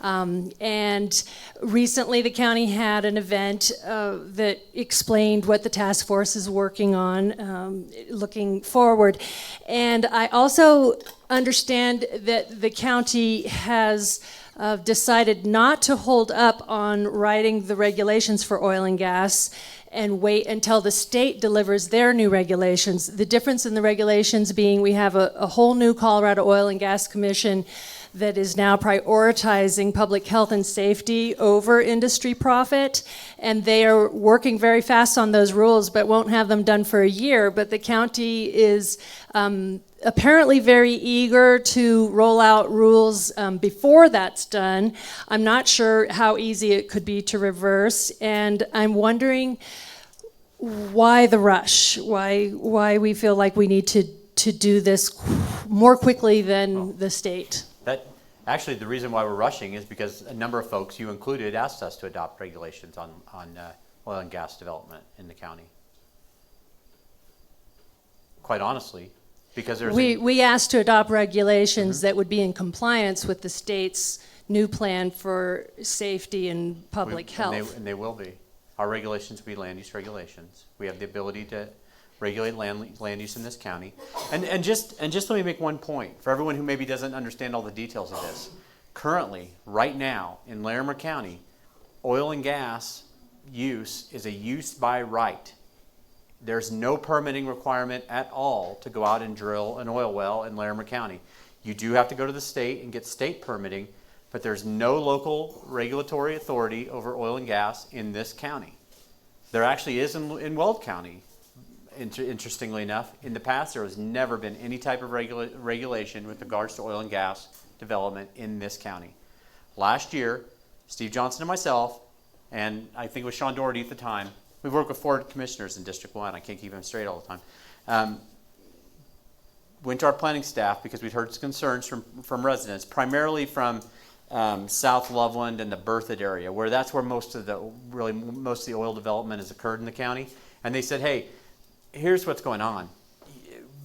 And recently the county had an event that explained what the task force is working on, looking forward. And I also understand that the county has decided not to hold up on writing the regulations for oil and gas and wait until the state delivers their new regulations. The difference in the regulations being we have a whole new Colorado Oil and Gas Commission that is now prioritizing public health and safety over industry profit, and they are working very fast on those rules but won't have them done for a year. But the county is apparently very eager to roll out rules before that's done. I'm not sure how easy it could be to reverse, and I'm wondering why the rush, why we feel like we need to do this more quickly than the state. Actually, the reason why we're rushing is because a number of folks, you included, asked us to adopt regulations on oil and gas development in the county. Quite honestly, because there's we asked to adopt regulations that would be in compliance with the state's new plan for safety and public health. And they will be. Our regulations will be land use regulations. We have the ability to regulate land use in this county. And just let me make one point for everyone who maybe doesn't understand all the details of this. Currently, right now, in Larimer County, oil and gas use is a use by right. There's no permitting requirement at all to go out and drill an oil well in Larimer County. You do have to go to the state and get state permitting, but there's no local regulatory authority over oil and gas in this county. There actually is in Weld County. Interestingly enough, in the past there has never been any type of regulation with regards to oil and gas development in this county. Last year, Steve Johnson and myself, and I think it was Sean Doherty at the time, we worked with 4 commissioners in District 1, I can't keep them straight all the time, went to our planning staff because we'd heard concerns from residents, primarily from South Loveland and the Berthoud area, where that's where most of the oil development has occurred in the county. And they said, hey, here's what's going on.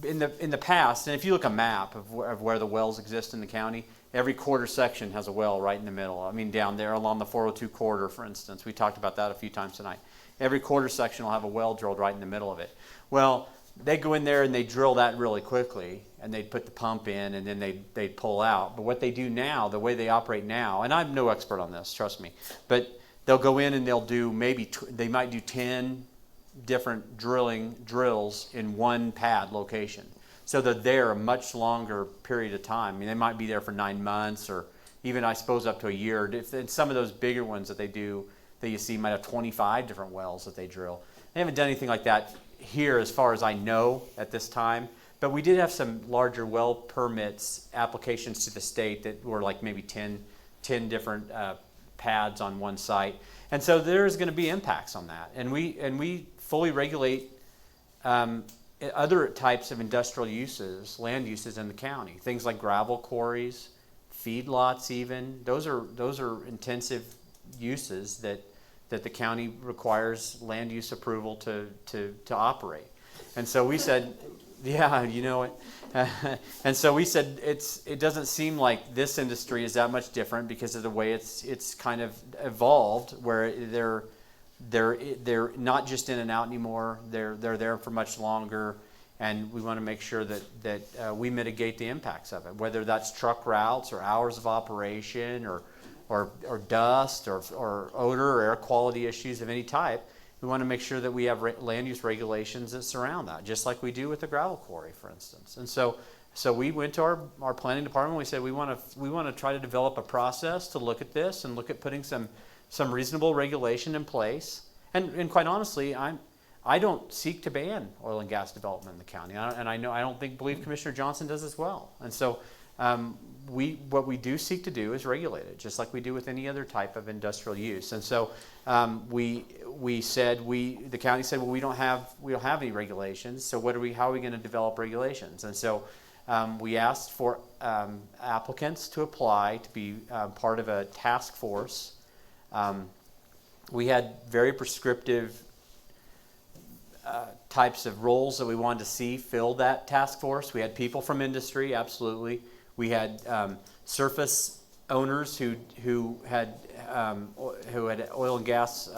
In the past, and if you look at a map of where the wells exist in the county, every quarter section has a well right in the middle. I mean, down there along the 402 corridor, for instance. We talked about that a few times tonight. Every quarter section will have a well drilled right in the middle of it. Well, they go in there and they drill that really quickly, and they'd put the pump in, and then they'd pull out. But what they do now, the way they operate now, and I'm no expert on this, trust me, but they'll go in and they'll do they might do 10 different drills in one pad location. So they're there a much longer period of time. I mean, they might be there for 9 months or even, I suppose, up to a year. And some of those bigger ones that they do, that you see, might have 25 different wells that they drill. They haven't done anything like that here as far as I know at this time. But we did have some larger well permits applications to the state that were like maybe 10 different pads on one site. And so there's going to be impacts on that. And we fully regulate other types of industrial uses, land uses in the county. Things like gravel quarries, feedlots even. Those are intensive uses that the county requires land use approval to operate. And so we said, yeah, you know it. And so we said it doesn't seem like this industry is that much different because of the way it's kind of evolved, where they're not just in and out anymore. They're there for much longer, and we want to make sure that we mitigate the impacts of it, whether that's truck routes or hours of operation or dust or odor or air quality issues of any type. We want to make sure that we have land use regulations that surround that, just like we do with the gravel quarry, for instance. And so we went to our planning department. We said we want to try to develop a process to look at this and look at putting some reasonable regulation in place. And quite honestly, I don't seek to ban oil and gas development in the county, and I believe Commissioner Johnson does as well. And so what we do seek to do is regulate it, just like we do with any other type of industrial use. And so the county said, well, we don't have any regulations. So how are we going to develop regulations? And so we asked for applicants to apply to be part of a task force. We had very prescriptive types of roles that we wanted to see fill that task force. We had people from industry, absolutely. We had surface owners who had oil and gas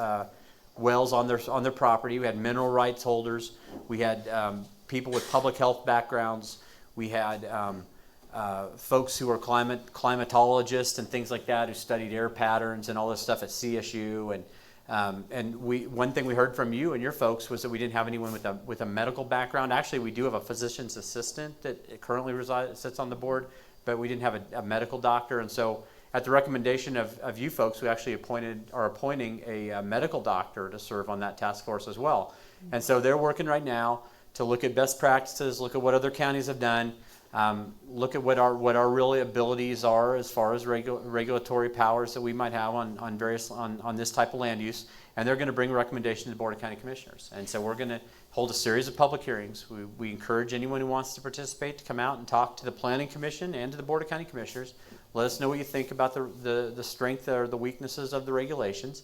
wells on their property. We had mineral rights holders. We had people with public health backgrounds. We had folks who are climatologists and things like that, who studied air patterns and all this stuff at CSU. And one thing we heard from you and your folks was that we didn't have anyone with a medical background. Actually, we do have a physician's assistant that currently sits on the board, but we didn't have a medical doctor. And so at the recommendation of you folks, we actually are appointing a medical doctor to serve on that task force as well. And so they're working right now to look at best practices, look at what other counties have done, look at what our real abilities are as far as regulatory powers that we might have on this type of land use, and they're going to bring recommendations to the Board of County Commissioners. And so we're going to hold a series of public hearings. We encourage anyone who wants to participate to come out and talk to the Planning Commission and to the Board of County Commissioners. Let us know what you think about the strength or the weaknesses of the regulations.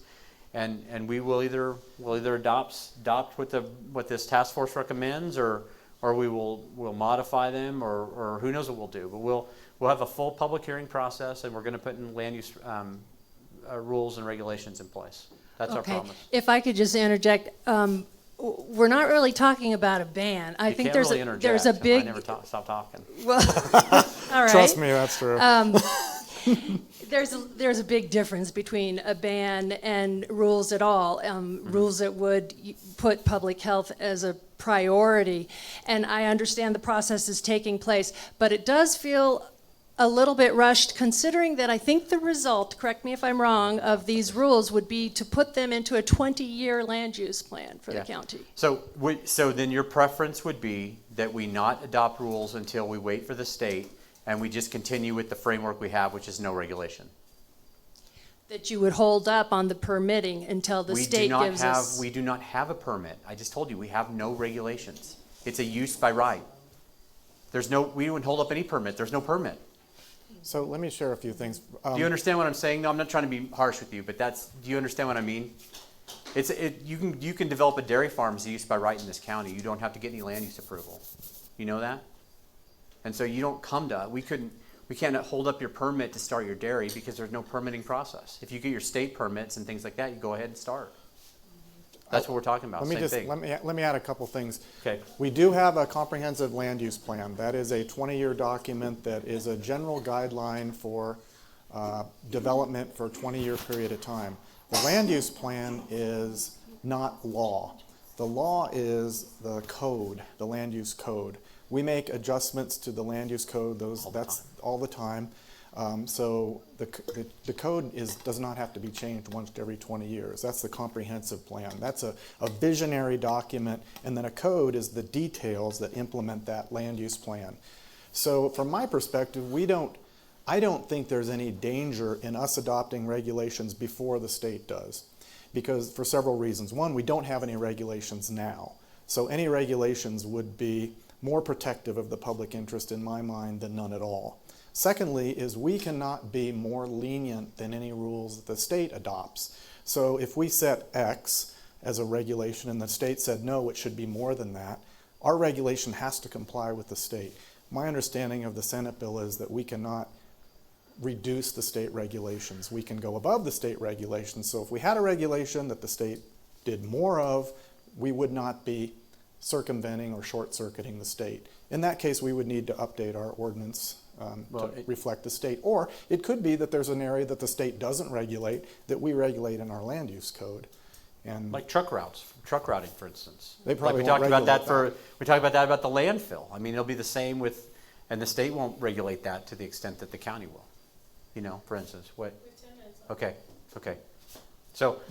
And we will either adopt what this task force recommends, or we'll modify them, or who knows what we'll do. But we'll have a full public hearing process, and we're going to put in land use rules and regulations in place. That's our promise. If I could just interject, we're not really talking about a ban. I think there's a big. I never stop talking. Well, all right. Trust me, that's true. There's a big difference between a ban and rules at all. Rules that would put public health as a priority. And I understand the process is taking place, but it does feel a little bit rushed, considering that I think the result, correct me if I'm wrong, of these rules would be to put them into a 20-year land use plan for the county. So then your preference would be that we not adopt rules until we wait for the state, and we just continue with the framework we have, which is no regulation. That you would hold up on the permitting until the state gives us. We do not have a permit. I just told you, we have no regulations. It's a use by right. We wouldn't hold up any permit. There's no permit. So let me share a few things. Do you understand what I'm saying? No, I'm not trying to be harsh with you, but do you understand what I mean? You can develop a dairy farm as a use by right in this county. You don't have to get any land use approval. You know that? And so you don't come to, we can't hold up your permit to start your dairy because there's no permitting process. If you get your state permits and things like that, you go ahead and start. That's what we're talking about. Let me add a couple things. Okay. We do have a comprehensive land use plan. That is a 20-year document that is a general guideline for development for a 20-year period of time. The land use plan is not law. The law is the code, the land use code. We make adjustments to the land use code. That's all the time. So the code does not have to be changed once every 20 years. That's the comprehensive plan. That's a visionary document, and then a code is the details that implement that land use plan. So from my perspective, I don't think there's any danger in us adopting regulations before the state does, because for several reasons. One, we don't have any regulations now. So any regulations would be more protective of the public interest in my mind than none at all. Secondly, is we cannot be more lenient than any rules that the state adopts. So if we set X as a regulation and the state said, no, it should be more than that, our regulation has to comply with the state. My understanding of the Senate bill is that we cannot reduce the state regulations. We can go above the state regulations. So if we had a regulation that the state did more of, we would not be circumventing or short-circuiting the state. In that case, we would need to update our ordinance to reflect the state. Or it could be that there's an area that the state doesn't regulate that we regulate in our land use code. And like truck routing, for instance. They probably like we talked about that we talked about that about the landfill. I mean, it'll be the same with, and the state won't regulate that to the extent that the county will. You know, for instance, what? Okay. So.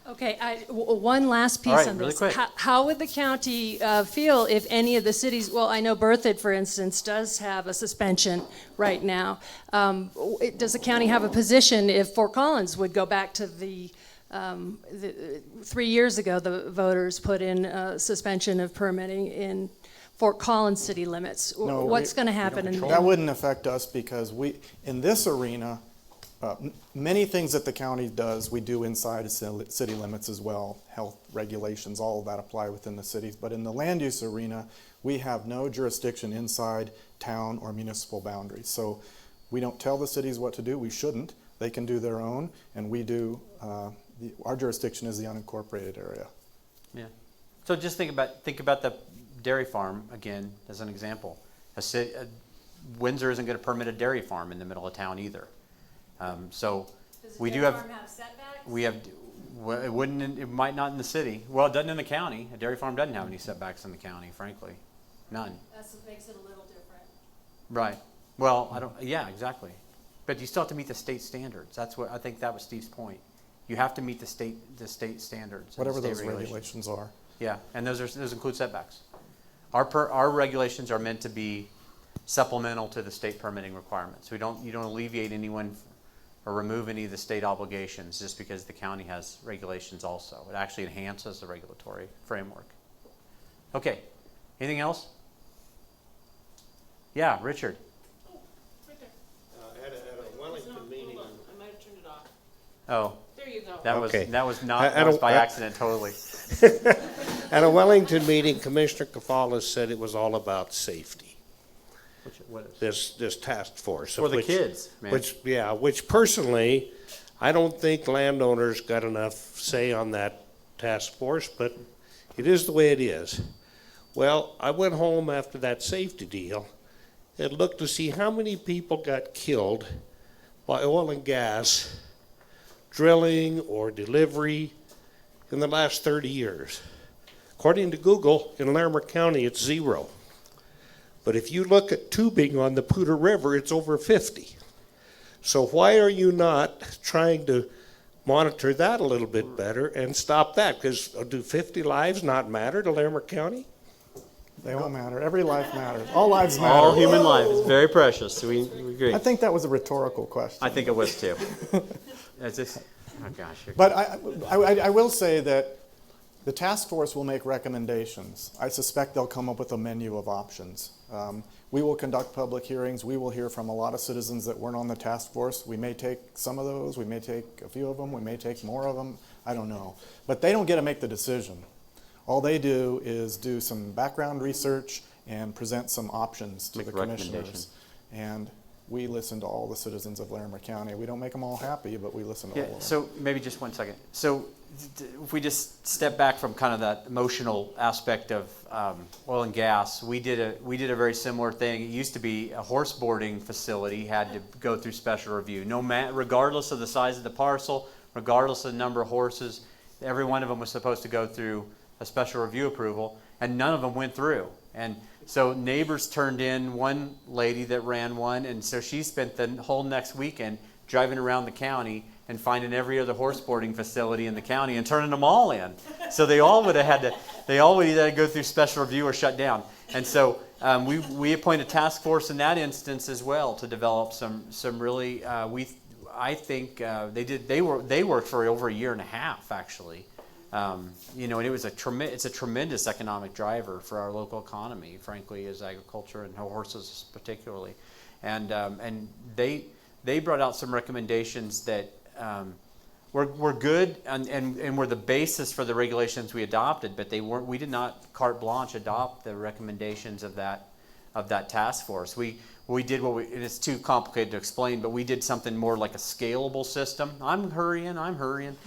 Okay, one last piece All right, on really this. quick. How would the county feel if any of the cities, well, I know Berthoud, for instance, does have a suspension right now. Does the county have a position if Fort Collins would go back to the 3 years ago, the voters put in a suspension of permitting in Fort Collins city limits? No, what's going to happen? That wouldn't affect us because in this arena, many things that the county does, we do inside city limits as well. Health regulations, all of that apply within the cities. But in the land use arena, we have no jurisdiction inside town or municipal boundaries. So we don't tell the cities what to do. We shouldn't. They can do their own, and we do. Our jurisdiction is the unincorporated area. Yeah. So just think about the dairy farm again as an example. Windsor isn't going to permit a dairy farm in the middle of town either. So we do have. Setbacks? We have. Well, it might not in the city. Well, it doesn't in the county. A dairy farm doesn't have any setbacks in the county, frankly, none. That's what makes it a little different. Right. Well, I don't. Yeah, exactly. But you still have to meet the state standards. That's what I think. That was Steve's point. You have to meet the state standards. Whatever those regulations are. Yeah, and those include setbacks. Our regulations are meant to be supplemental to the state permitting requirements. You don't alleviate anyone or remove any of the state obligations just because the county has regulations also. It actually enhances the regulatory framework. Okay, anything else? Yeah, Richard. Oh, right there. At a Wellington meeting. Hold on. I might have turned it off. Oh. There you go. That was by accident totally. At a Wellington meeting, Commissioner Kafalas said it was all about safety. What is? This task force. For the kids, man. Which personally, I don't think landowners got enough say on that task force, but it is the way it is. Well, I went home after that safety deal and looked to see how many people got killed by oil and gas drilling or delivery in the last 30 years. According to Google, in Larimer County, it's 0. But if you look at tubing on the Poudre River, it's over 50. So why are you not trying to monitor that a little bit better and stop that? Because do 50 lives not matter to Larimer County? They all matter. Every life matters. All lives matter. All human life is very precious. We agree. I think that was a rhetorical question. I think it was too. It's just, oh gosh. But I will say that the task force will make recommendations. I suspect they'll come up with a menu of options. We will conduct public hearings. We will hear from a lot of citizens that weren't on the task force. We may take some of those. We may take a few of them. We may take more of them. I don't know. But they don't get to make the decision. All they do is do some background research and present some options to the commissioners. And we listen to all the citizens of Larimer County. We don't make them all happy, but we listen to all of them. So maybe just 1 second. So if we just step back from kind of that emotional aspect of oil and gas, we did a very similar thing. It used to be a horse boarding facility had to go through special review. Regardless of the size of the parcel, regardless of the number of horses, every one of them was supposed to go through a special review approval, and none of them went through. And so neighbors turned in one lady that ran one, and so she spent the whole next weekend driving around the county and finding every other horse boarding facility in the county and turning them all in. So they all would have had to go through special review or shut down. And so we appointed a task force in that instance as well to develop some really I think they worked for over a year and a half actually. And it was it's a tremendous economic driver for our local economy, frankly, as agriculture and horses particularly. And they brought out some recommendations that were good and were the basis for the regulations we adopted, but we did not carte blanche adopt the recommendations of that task force. We and it's too complicated to explain, but we did something more like a scalable system. I'm hurrying.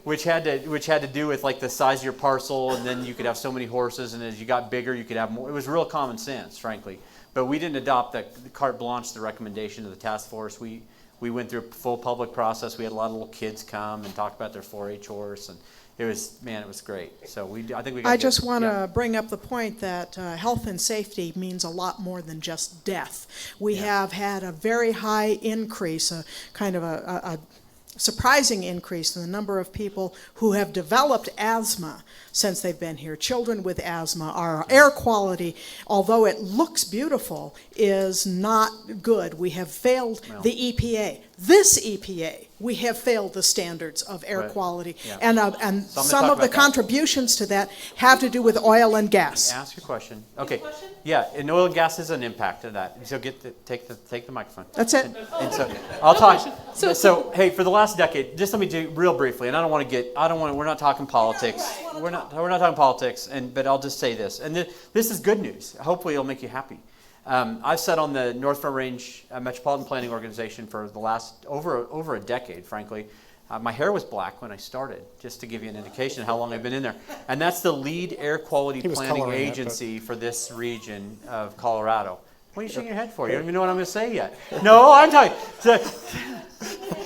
Which had to do with like the size of your parcel, and then you could have so many horses, and as you got bigger, you could have more. It was real common sense, frankly. But we didn't adopt the carte blanche, the recommendation of the task force. We went through a full public process. We had a lot of little kids come and talk about their 4-H horse, and it was great. So I think we got. I just want to bring up the point that health and safety means a lot more than just death. We have had a very high increase, a kind of a surprising increase in the number of people who have developed asthma since they've been here. Children with asthma. Our air quality, although it looks beautiful, is not good. We have failed the EPA. This EPA, we have failed the standards of air quality. Yeah. And some of the contributions to that have to do with oil and gas. Ask your question. Okay. Yeah, and oil and gas is an impact of that. So take the microphone. That's it. And so I'll talk. So hey, for the last decade, just let me do real briefly, and we're not talking politics. We're not talking politics, but I'll just say this, and this is good news. Hopefully it'll make you happy. I've sat on the North Front Range Metropolitan Planning Organization for the last over a decade, frankly. My hair was black when I started, just to give you an indication of how long I've been in there. And that's the lead air quality planning agency for this region of Colorado. What are you shaking your head for? You don't even know what I'm going to say yet. No, I'm talking.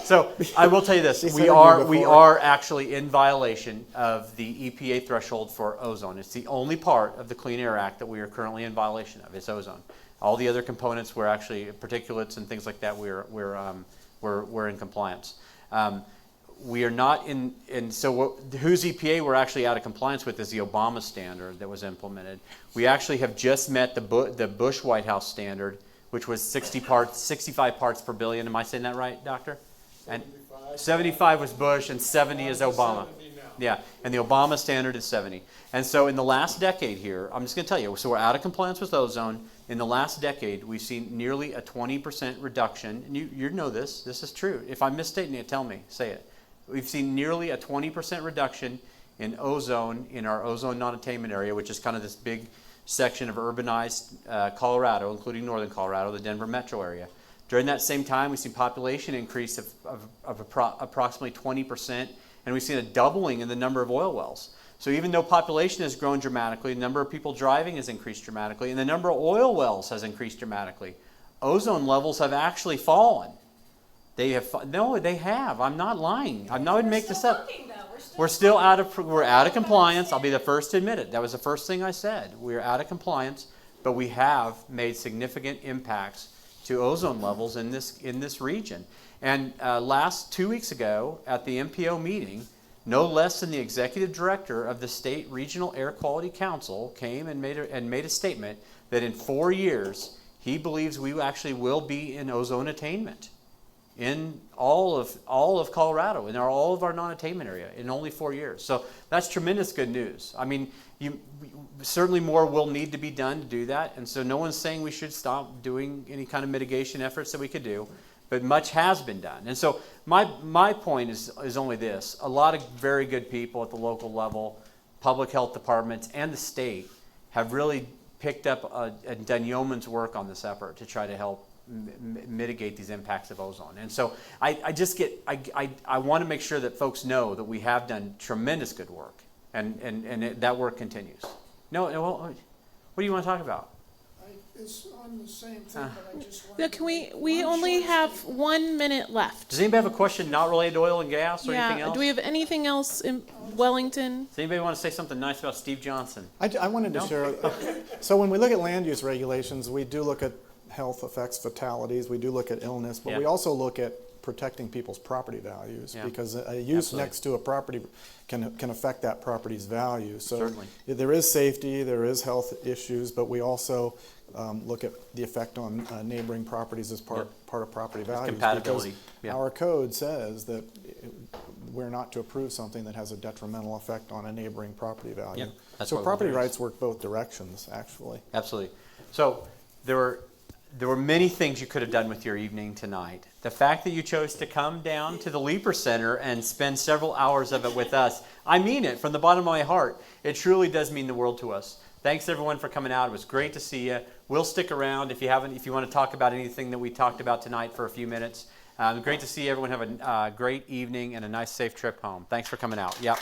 So I will tell you this: we are actually in violation of the EPA threshold for ozone. It's the only part of the Clean Air Act that we are currently in violation of. It's ozone. All the other components were actually particulates and things like that. We're in compliance. We are not in. And so whose EPA we're actually out of compliance with is the Obama standard that was implemented. We actually have just met the Bush White House standard, which was 65 parts per billion. Am I saying that right, Doctor? And 75 was Bush, and 70 is Obama. Yeah, and the Obama standard is 70. And so in the last decade here, I'm just going to tell you, so we're out of compliance with ozone. In the last decade, we've seen nearly a 20% reduction. And you know this. This is true. If I'm misstating it, tell me. Say it. We've seen nearly a 20% reduction in ozone in our ozone non-attainment area, which is kind of this big section of urbanized Colorado, including northern Colorado, the Denver metro area. During that same time, we've seen population increase of approximately 20%, and we've seen a doubling in the number of oil wells. So even though population has grown dramatically, the number of people driving has increased dramatically, and the number of oil wells has increased dramatically, ozone levels have actually fallen. They have. I'm not lying. I'm not going to make this up. We're out of compliance. I'll be the first to admit it. That was the first thing I said. We're out of compliance, but we have made significant impacts to ozone levels in this region. And 2 weeks ago at the MPO meeting, no less than the executive director of the State Regional Air Quality Council came and made a statement that in 4 years he believes we actually will be in ozone attainment in all of Colorado, in all of our non-attainment area, in only 4 years. So that's tremendous good news. I mean, certainly more will need to be done to do that, and so no one's saying we should stop doing any kind of mitigation efforts that we could do, but much has been done. And so my point is only this: a lot of very good people at the local level, public health departments, and the state have really picked up and done yeoman's work on this effort to try to help mitigate these impacts of ozone. And so I want to make sure that folks know that we have done tremendous good work, and that work continues. No, what do you want to talk about? It's on the same thing, but I just want. No, can we only have 1 minute left. Does anybody have a question not related to oil and gas or anything else? Do we have anything else in Wellington? Does anybody want to say something nice about Steve Johnson? I wanted to share. So when we look at land use regulations, we do look at health effects, fatalities, we do look at illness, but we also look at protecting people's property values, because a use next to a property can affect that property's value. So certainly there is safety, there is health issues, but we also look at the effect on neighboring properties as part of property values. Compatibility. Because our code says that we're not to approve something that has a detrimental effect on a neighboring property value. So property rights work both directions, actually. Absolutely. So there were many things you could have done with your evening tonight. The fact that you chose to come down to the Leaper Center and spend several hours of it with us, I mean it from the bottom of my heart. It truly does mean the world to us. Thanks everyone for coming out. It was great to see you. we'll stick around if you want to talk about anything that we talked about tonight for a few minutes. Great to see everyone have a great evening and a nice, safe trip home. Thanks for coming out. Yep.